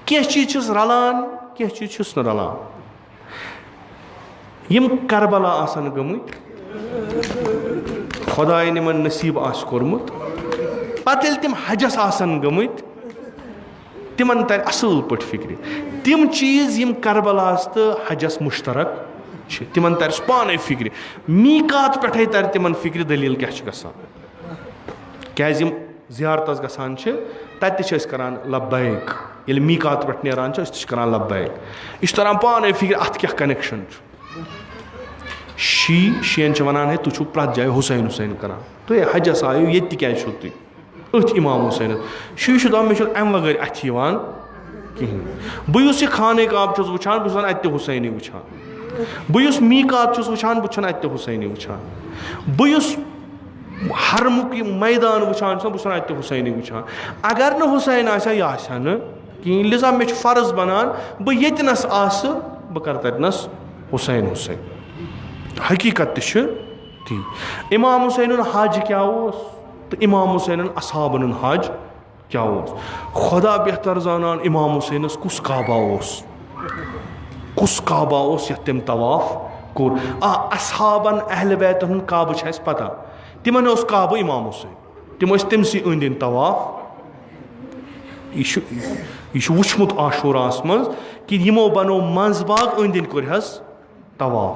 कह चीज़ रलान कह चीज़ न रलान यम करबला आसन गमुत खुदाय निमन नसीब आस कोरमुत पत तिम हजस आसन गमुत तिमन तर असल पट फिक्र तिम चीज़ यम करबलास तो हजस मुश्तरक तिमन तर पाने फिक्र मीकात पे तर तिमन फिक्र दलील क्या क्या ज़ियारतस गसान तत करान लब्बैक ये मीकात पे नान करान लब्बैक यह तरान पाने फिक्र अत क्या कनेक्शन शीन वनान है तुम प्रत जाए हुसैन हुसैन करान तुम हजस आयो ये क्या तुम अथ इमाम हुसैन शी मे अम वगैर अथ कहें बहुत खाने काब वुचान बहुत अत हुसैनी वुचान बहुत मीकात वुचान बहुत अत हुसैनी वुचान बहुत हरमुक मैदान वुचान बहुत अत हुसैनी वुचान अगर न हुसैन यह कहें लिजा मे फ़र्ज बनान बह यतनस बह कर ततनस हुसैन हुसैन हकीकत ती इमाम हुसैन हज क्या तो इमाम हुसैन असहाबन हज क्या खुदा बेहतर जानन इमाम हुसैनस कुस काबा ये तम तवाफ कोर असहाबन अहल बैत काब पता तिमन काब इमाम हुसैन तिम तमसी अंद तवाफ यह वुचमुत आशूरास मज कि यमो बनो मंजबाग अंद कर्हस तवाफ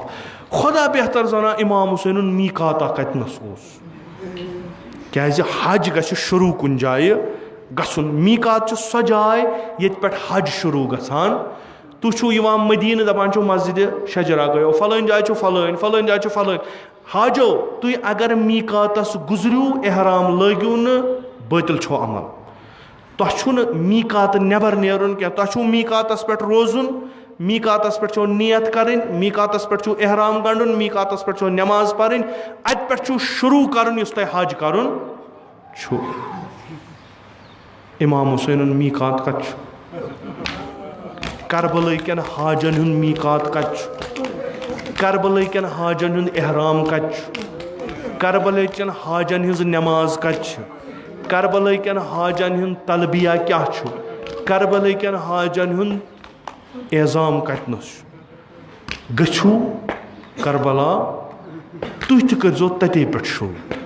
खुदा बेहतर जाना इमाम हुसैन मीकाता कतनस क्या हज ग शुरू कुन जाए गसन मीकात सो जाए ये पे हज शुरू गसान तुम मदीन दपान मस्जिद शजरा गयो फलान जाए फलान जाए फलान हाजो तुम अगर मीकातस गुजरू एहराम लगियो न बातिल छो अमल तुम मीकात नबर नेरुन क्या तुम मीकातस पे रोजुन मीकातस पे नियत करें मीकातस पे एहराम गंडुन मीकातस पे नमाज पढ़ अत पे शुरू कर हज कर इमाम हुसैन मीकात कत करबल कन हाजन हुन मीकात कत करबल कन हाजन हुन एहराम कत करबल कन हाजन हज नमाज कत करबल कन हाजन हुन तलबिया क्या करबल कन हाजन हुन एजाम कतनस गु करबला तुह तजो तते पे शुरू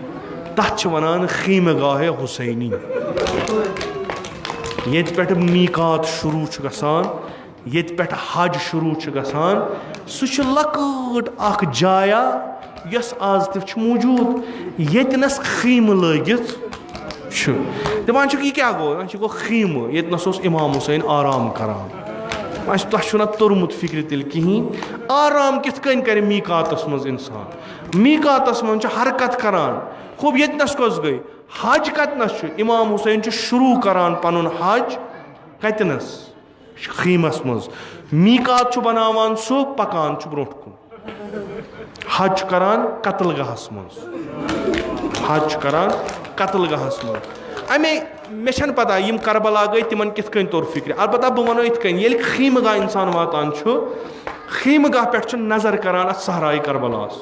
तथ वनान खीमगाह हुसैनी ये पे मीकात शुरू गसान ये पे हज शुरू गसान सह लकट अख जाया यस आज तक मौजूद यतनस खीम लगित दपान यह क्या गो खीम यतनस इमाम हुसैन आराम करान तुम तोरमुत फिक्र तिल कहें आराम कित कर मीकातस मज इंसान मीकातस मज हरकत करान खूब यतनस कस गई हज कतनस इमाम हुसैन शुरू करान पन हज कतनस खीमस मज मीकात बनावान सो पकान ब्रोट कुन हज करान कतलगाहस मज हज करान कतलगाहस मज अमे मे पता यम करबला गई तिमन कित तोर फिक्र अलबत्ता बह वनो इत ये खीमगाह इंसान वातान खीमगाह पे नजर करान अत सहराई करबलास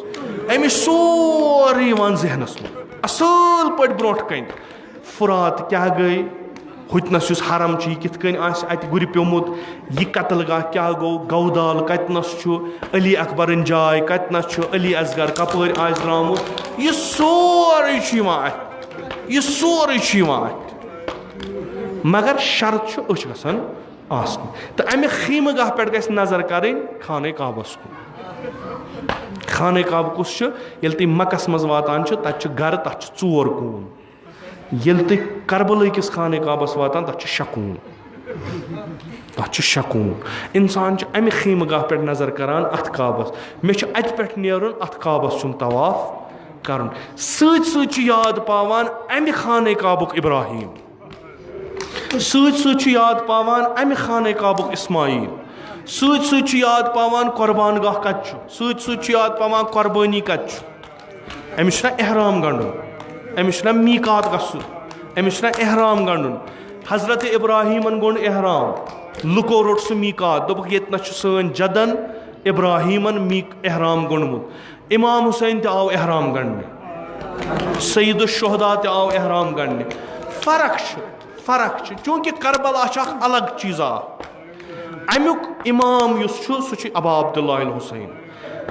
अमिस सोरे जहनस में असल पे ब्रोट कन फुरात क्या गई हुतनस हरम कित अत गुर प्योमुत यह कतलगाह क्या गो गौदाल कतनस अली अकबरन जाय कतनस अली असगर कपर आज द्रामुत यह सोरे यह सोरे मगर शर्त गसन तो अमे खीमगाह पे गस नजर करें खाने काबस कुन खाने काब कुस ये तुम मकस मज वातान तत गर तत 4 कून ये तुम करबल किस खाने काबस वातान तत शकून इंसान अमे खीमगाह पे नजर करान अत काबस मे अत पे नेरुन अत काबस तवाफ कर सत याद पावान अमे खाने काबुक इब्राहिम सत याद पावान अमे खाने काबुक इस्माइल सत याद पावान कुर्बान गाह कत सत याद पावान कुर्बानी कत अमिस एहराम गंडुन, अमिस मीकात गसुन, अमिस एहराम गंडुन। हजरत इब्राहिमन गोंड एहराम, लुको रोट सह मीकात, दोपक ये सन जदन इब्राहिमन एहराम गोंडमुत। इमाम हुसैन ते आव एहराम गंडने, सईदुल शुहदा ते आव एहराम गंडने। फर्क चूंकि करबला अलग चीज़ा। अमुक इमाम सह अबा अब्दुल्लाह हुसैन,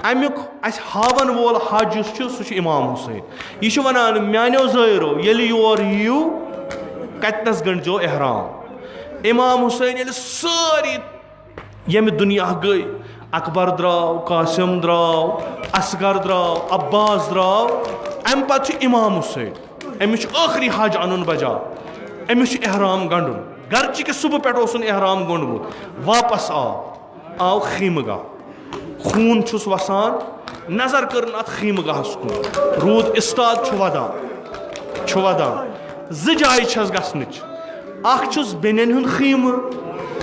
अमुक हावन वोल हज सह इमाम हुसैन। यह वनान म्यानो ज़ायरो येलि योर यू कतनस गंडजो एहराम। इमाम हुसैन ये सारी यम दुनिया गई, अकबर द्राव, कासिम द्राव, असगर द्राव, अब्बास द्राव, अम पत इमाम हुसैन। अमिस आखिरी हज अन बजा, अमिस एहराम गंडुन। गर्चि के सुबह पे एहराम गोंडमुत, वापस आव खीमगाह, खून छुस वसान, नजर कर अत खीमगाहस कुन, रूद इस्ताद वदान। ज जाय गसनच, अखुस बेनन हुंद खीम,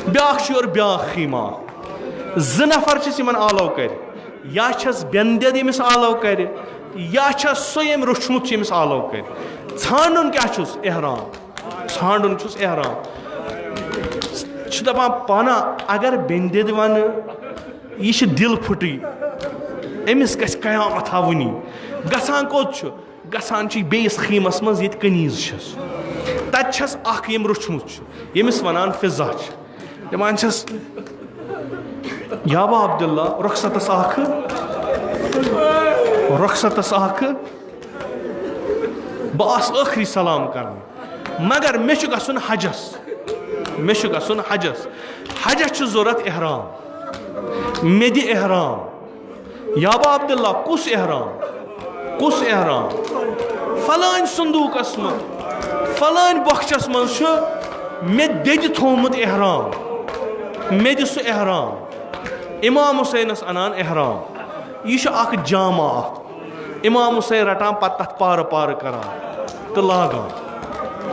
ब्याख और ब्याख खीमा। ज नफर आलव कर, या बेन देद यमिस आलव कर, या सो यम रुचमुत यमिस आलव कर। छानुन क्या एहराम, छानुन एहराम। दपान पाना अगर बेन देद वन यह दिल फुटी, अमिस गस कयामत वनी। गसान कोत गसान बेस खीमस मज ये कनीज तस यम रुचमुत यमिस वनान फिजा दपान याबा अब्दुल्ला रुखसतस बस आखिरी सलाम कर, मगर मे गसन हजस, हजस जरूरत एहराम, मे दि एहराम। याबा अब्दुल्ला कुस एहराम, फलान संदूकस मं, फलान बख्शस मं मे दद थोमुत एहराम, मे दि सह एहराम। इमाम हुसैनस अनान एहराम, यह जामा। इमाम हुसैन रटान पत पार करान तो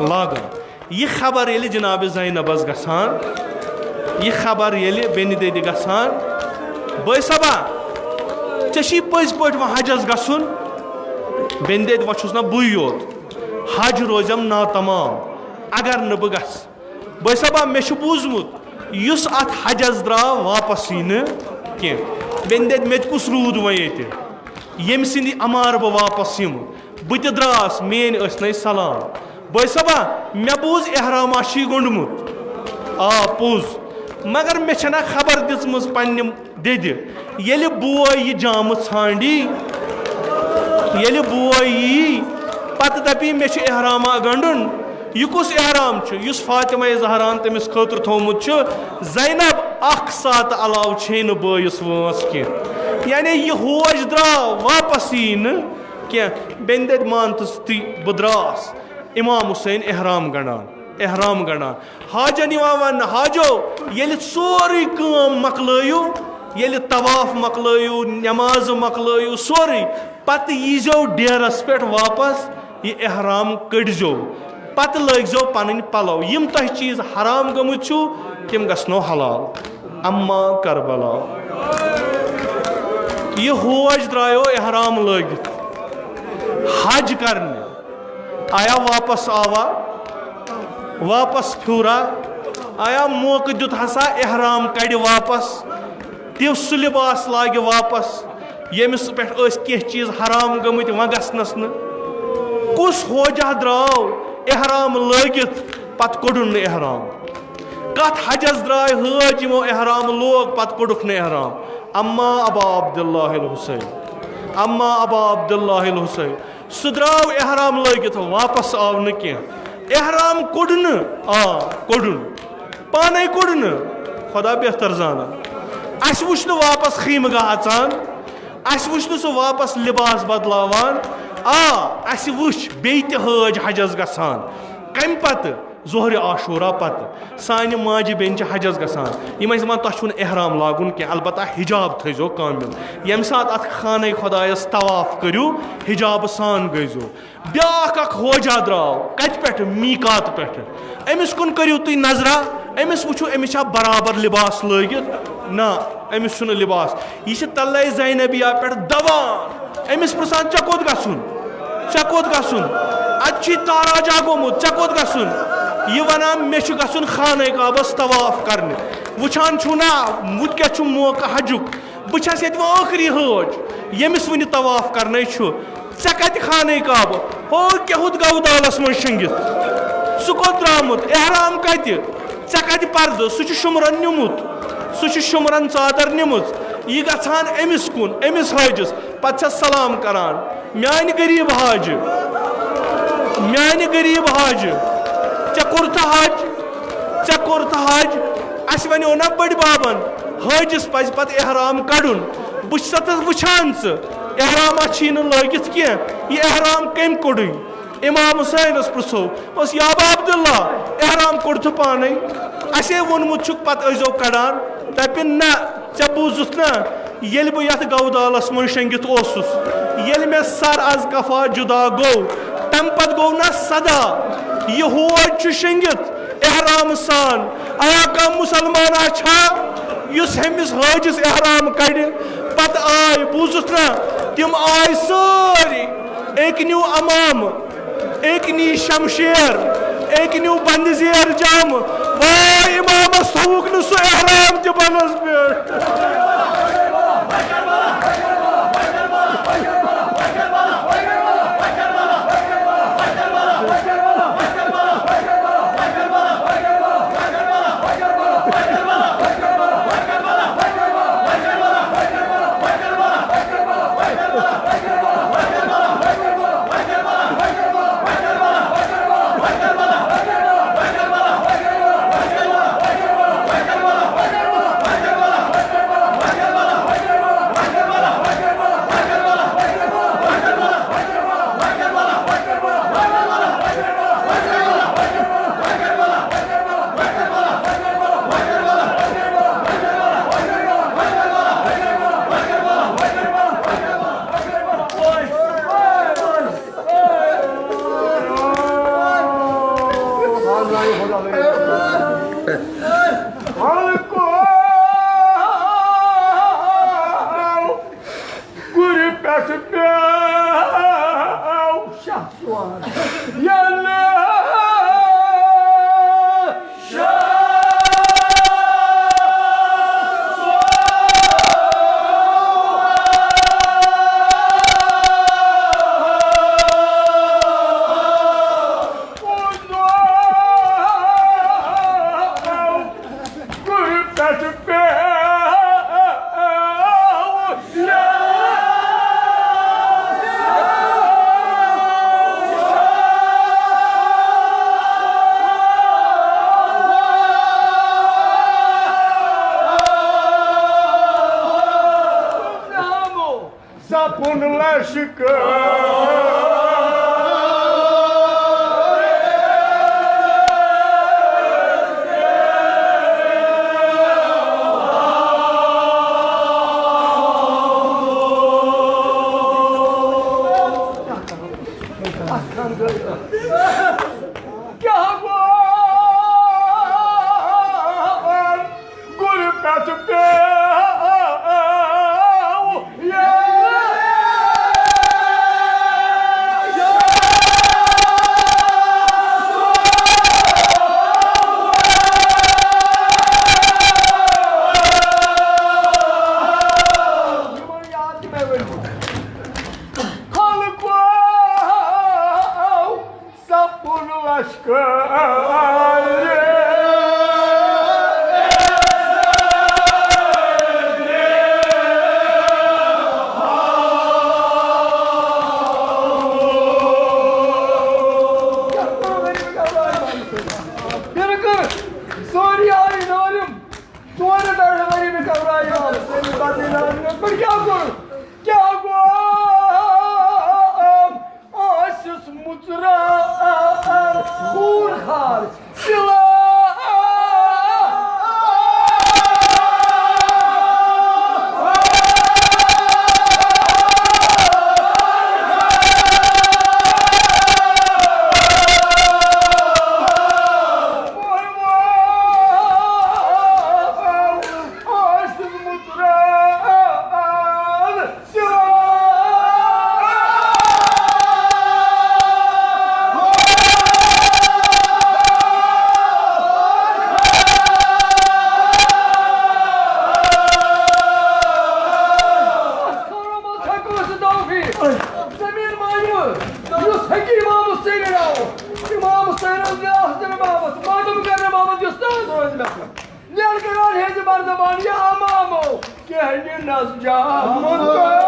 लागान। यह खबर ये जनाब ज़ैनबस गसान, यह खबर ये बेन दद गसान, बई सबा चे पज पे वह हजस गसन, बेन दद वुस ना बु योत, हज रोजम ना तमाम अगर न बह गस। बई सबा मे बूजमुत युस अत हजस द्राव वापस यी कह, बेन दद मे कुस रूद वो ये यम सिंद अमार बह वापस यम, बह द्रास मेन नई सलाम। बई सबा मे बूज एहरामा गोंडमुत, पोज, मगर मे छना खबर दिम पन्ने दद ये बोय यह जाम छांडी, ये बोय यी पत दपी मे एहरामा गंडुन। यह कुस एहराम युस फातिमा ज़हरान तमिस खतर थोमुत ज़ैनब अख सात अलाव छे न बयस वस कह, यानी यह होज द्राव वापस यी न कह। बेन दद मानतस ती बह द्रास। इमाम हुसैन एहराम गंडान, हाजन वन हाजो ये सोरी काम मकलयू, ये तवाफ मकलयू, नमाज मकलयू सोरी, पत यीजो डेरस पे वापस, यह एहराम कड़जो, पत लगो पन पलो। यम तह चीज हराम गमुत तिम गसनो हलाल। अम्मा करबला यह होज द्रायो एहराम लगित हज करने आया, वापस फ्यूरा आया, मौक दुत हसा एहराम कड़ वापस, दिव सह लिबास लागे वापस यमिस पे कह चीज हराम गमुत वह गसनस न। कुस होजा द्राव एहराम लगित पत कोडुन एहराम, कत हजस द्राय हज यमो एहराम लोग पत कोडुक न एहराम। अम्मा अबा अब्दुल्लाह हुसैन सह द्राव एहराम लगित वापस आव न कह, एहराम कोडन पाने कोडन, खुदा बेहतर जाना। अस वुच न वापस खीमगाह अचान, अस वुच न सह वापस लिबास बदलावान, अस वुच बेय ते हज हजस गसान। कम पत जोहर आशूरा पत सान माजि बेन हजस गसान, यम दपान तुम एहराम लागुन कह, अलबत्ता हिजाब थो कामिल। यम सात अत खाने खुदायस तवाफ करू हिजाब सान गईजो। ब्याख होजा द्राव कत पे मीकात पे, अमिस कुन करू तुम नजरा, अमिस वुचु अमिस बराबर लिबास लगित ना, अमिस लिबास। यह तल्ले ज़ैनबिया पे दवान, अमिस प्रसान चे कोत गसुन, चे कोत गसुन अच्छी ताराजा गोमुत चे कोत गसुन यह वनान मे गसुन खाने काबस तवाफ करने वुचान छुना वुत क्या छु मौका हजुक बस ये आखिरी हज यमिस वन तवाफ करने चे कत खाने काब हो क्या गवदालस मज शंगित सह कोत द्रामुत एहराम कत चे कत पर्द सह शुमरन निमुत सह शुमरन चादर निमुत यह गछान अमिस कुन अमिस हाजिस पत सलाम करान म्यान गरीब हाज चे कोरत हज अस वनो ना बड़ बाबन हाजिस पज पत एहराम कड़ुन बस वुचान एहराम लगित कह यह एहराम कम कोड़ इमाम हुसैनस पृछो या अब्दुल्ला एहराम कोड़ पाने असे वोनमुत पत अजो कड़ान दपिन ना चे बूजुत ना ये बह ये गवदालस मज शंगित ये मे सर अज कफा जुदा गो तम पत गो ना सदा यह होज शंगित एहराम सान आया कम मुसलमान उस हमिस हाजिस एहराम कड़ पत आय बूजुत ना तिम आय सारी एक न्यू अमाम एक नी शमशेर एक न्यू बंदजेर जाम वाह इमाम थोक न सह एहराम जबानस पे her zaman ya amamo kendi nazcamın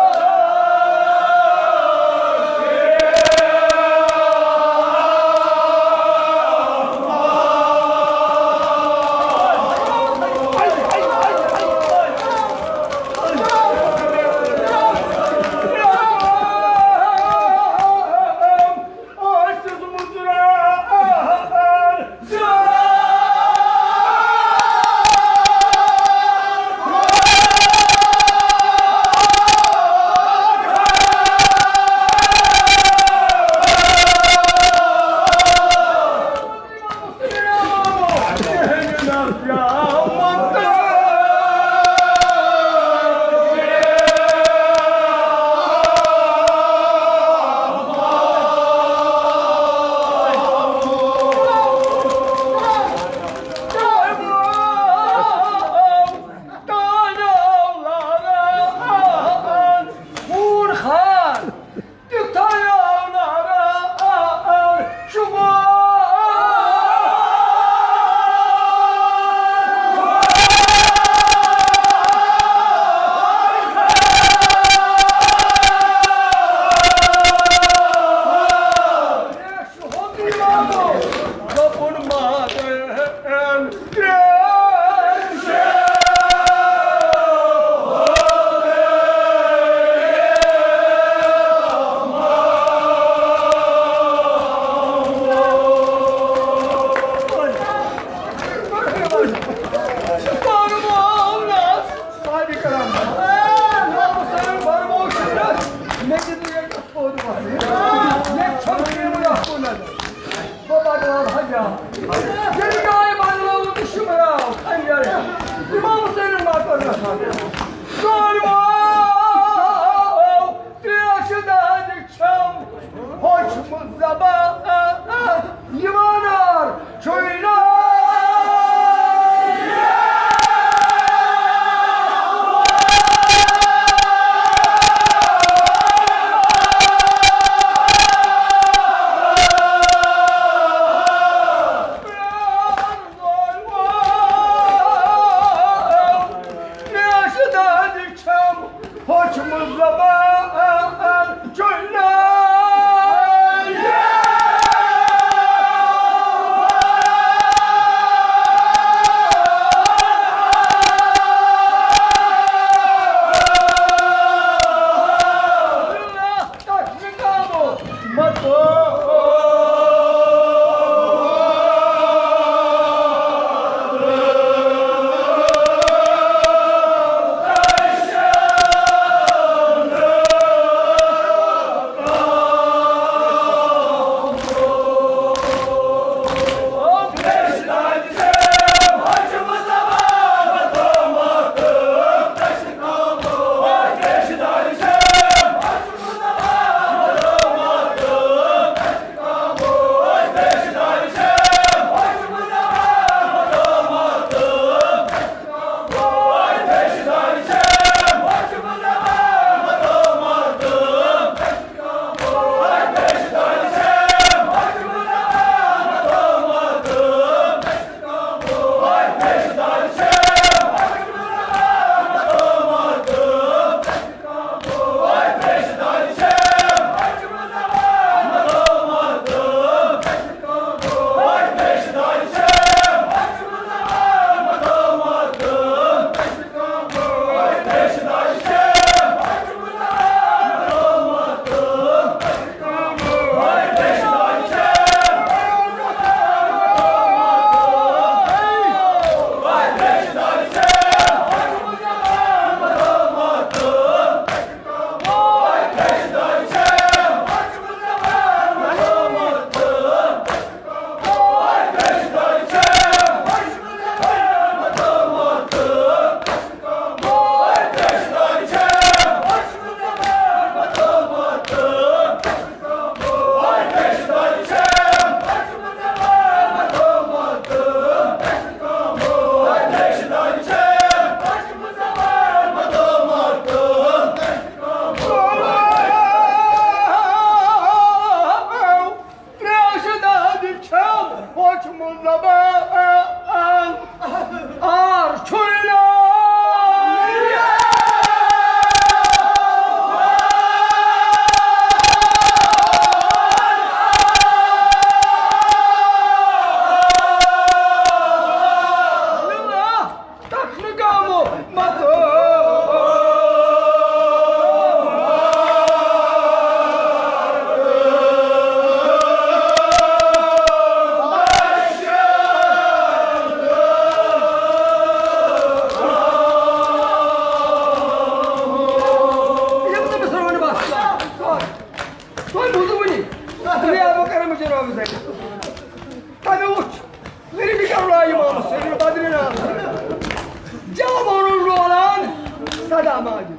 Majid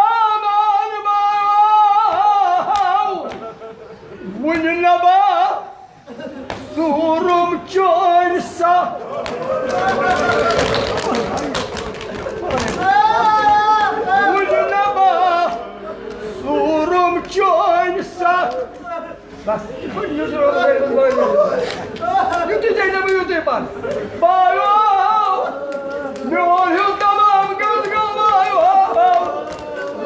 आमान माओ वन नबा सूरुम चोर सा वन नबा सूरुम चोर सा बस युति जाइना भी युति पान बायो न्योल तमाम गल गवायो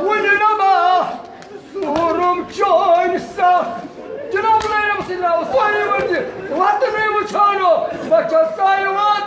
वन नबा सूरुम चोर सा जनाब ले मसिना सारी वंजे वात में मुछानो बच्चा साई वात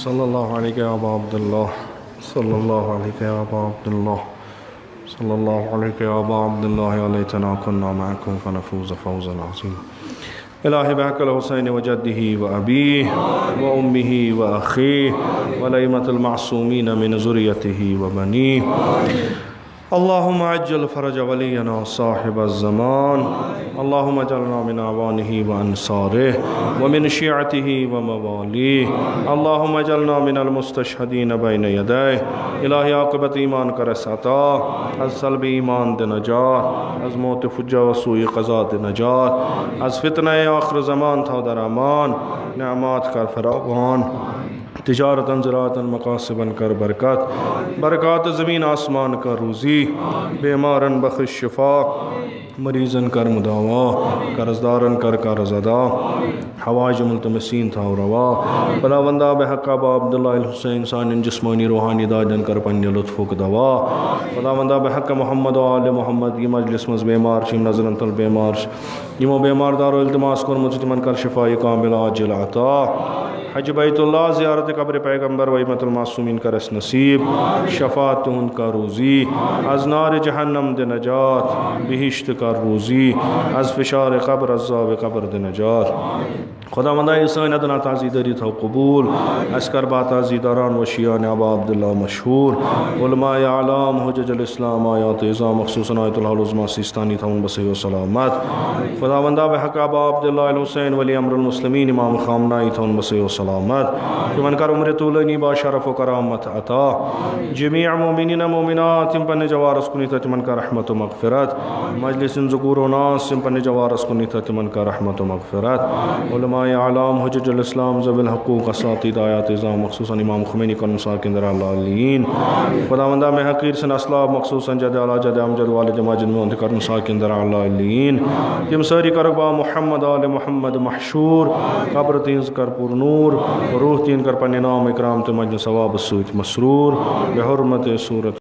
सल्लल्लाहु अलैहि व अब्दुल्लाह सल्लल्लाहु अलैहि व अब्दुल्लाह सल्लल्लाहु अलैहि व अब्दुल्लाह अलैतना कुन्ना मअकुम फनफूज़ फौज़न अज़ीमा इलाही बहक़ल हुसैन व जद्दिही व अबीही व उम्मिही व अख़ीही व लइमतिल मासूमीन मिन ज़ुर्रियतिही व बनीही अल्लाहुम्मा अज्जिल फ़रज वलियना साहिब ज़मान अल्लाहुम्मा अजअलना मिन अवानिही व अंसारिही व मिन शियअतिही व मवालिही अल्लाहुम्मा अजअलना मिनल मुस्तशहदीन बैन यदैहि इलाही आक़िबत ईमान कर अता अज़ सल्ब ईमान दे नजात अज़ मौत फुज्जा व सूई क़ज़ा दे नजात अज़ फितना आखिर ज़मान था दर अमान नेअमात कर फरावान तिजारतन ज़राअतन मकासिबन कर बरकत बरक़ात ज़मीन आसमान का रूज़ी बेमारन बख़्श शिफ़ा मरीज़न कर मुदावा कर्ज़दारन कर कर्ज़अदा हवाइज मुल्तमसीन था रवा खुदावंदा बहक़ अबा अब्दुल्लाह हुसैन सानिन जिस्मानी रूहानी दादन कर पन्ने लुत्फ़ुक दवा खुदावंदा बहक़ मोहम्मद व आले मोहम्मद की मजलिस मज़ बेमार शिम नज़रन तल बेमार यमो बेमार दारो इल्तिमास कोरमुत तिमन कर शिफ़ाए कामिल आजिल अता हज बैतुल्लाह ज़ियारत कब्र पैगम्बर वईमतुल मासूमीन का रस नसीब शफ़ात उनका रोज़ी अज़ नार जहन्नम दे नजात बिहिश्त का रोज़ी अज़ फ़िशार क़ब्र अज़ाब क़ब्र दे नजात खुदावंदा ईसान अदना ताज़ीदारी था कबूल अस्कर बा ताज़ीदारान वशियान अबा अब्दुल्लाह मशहूर उलमाए आलाम हुज्जतुल इस्लाम आयात इज़ा मख़सूसन आयतुल उज़्मा सिस्तानी था उन बसही व सलामत खुदावंदा बहक़ अबा अब्दुल्लाह हुसैन वली अमरुल मुस्लिमीन इमाम ख़ामनाई था उन बसही व सलामत तिमन कर उम्र तूलनी बा शरफ़ व करामत अता जमीअ मोमिनीन मोमिनात तिम पन्ने जवारस कुनी था तिमन का रहमत व मग़फ़िरत मजलिसिन ज़ुकूर व नास तिम पन्ने जवारस कुनी था तिमन का रहमत व मग़फ़िरत उलमाए आलाम हुज्जतुल इस्लाम ज़विल हक़ूक़ असातिद आयात इज़ा मख़सूसन इमाम ख़ुमैनी का मुसाकिन दरालीन खुदावंदा में हक़ीर सन असलाब मख़सूसन जद आला जद अमजद वालिद माजिद में उनकर मुसाकिन दरालीन तिम सारी करबा मोहम्मद आले मोहम्मद महशूर कब्र तीन कर पुरनूर रूह तीन कर पन्ने नाम इकराम ते मजन सवाब सूत मसरूर बेहुरमत सूरत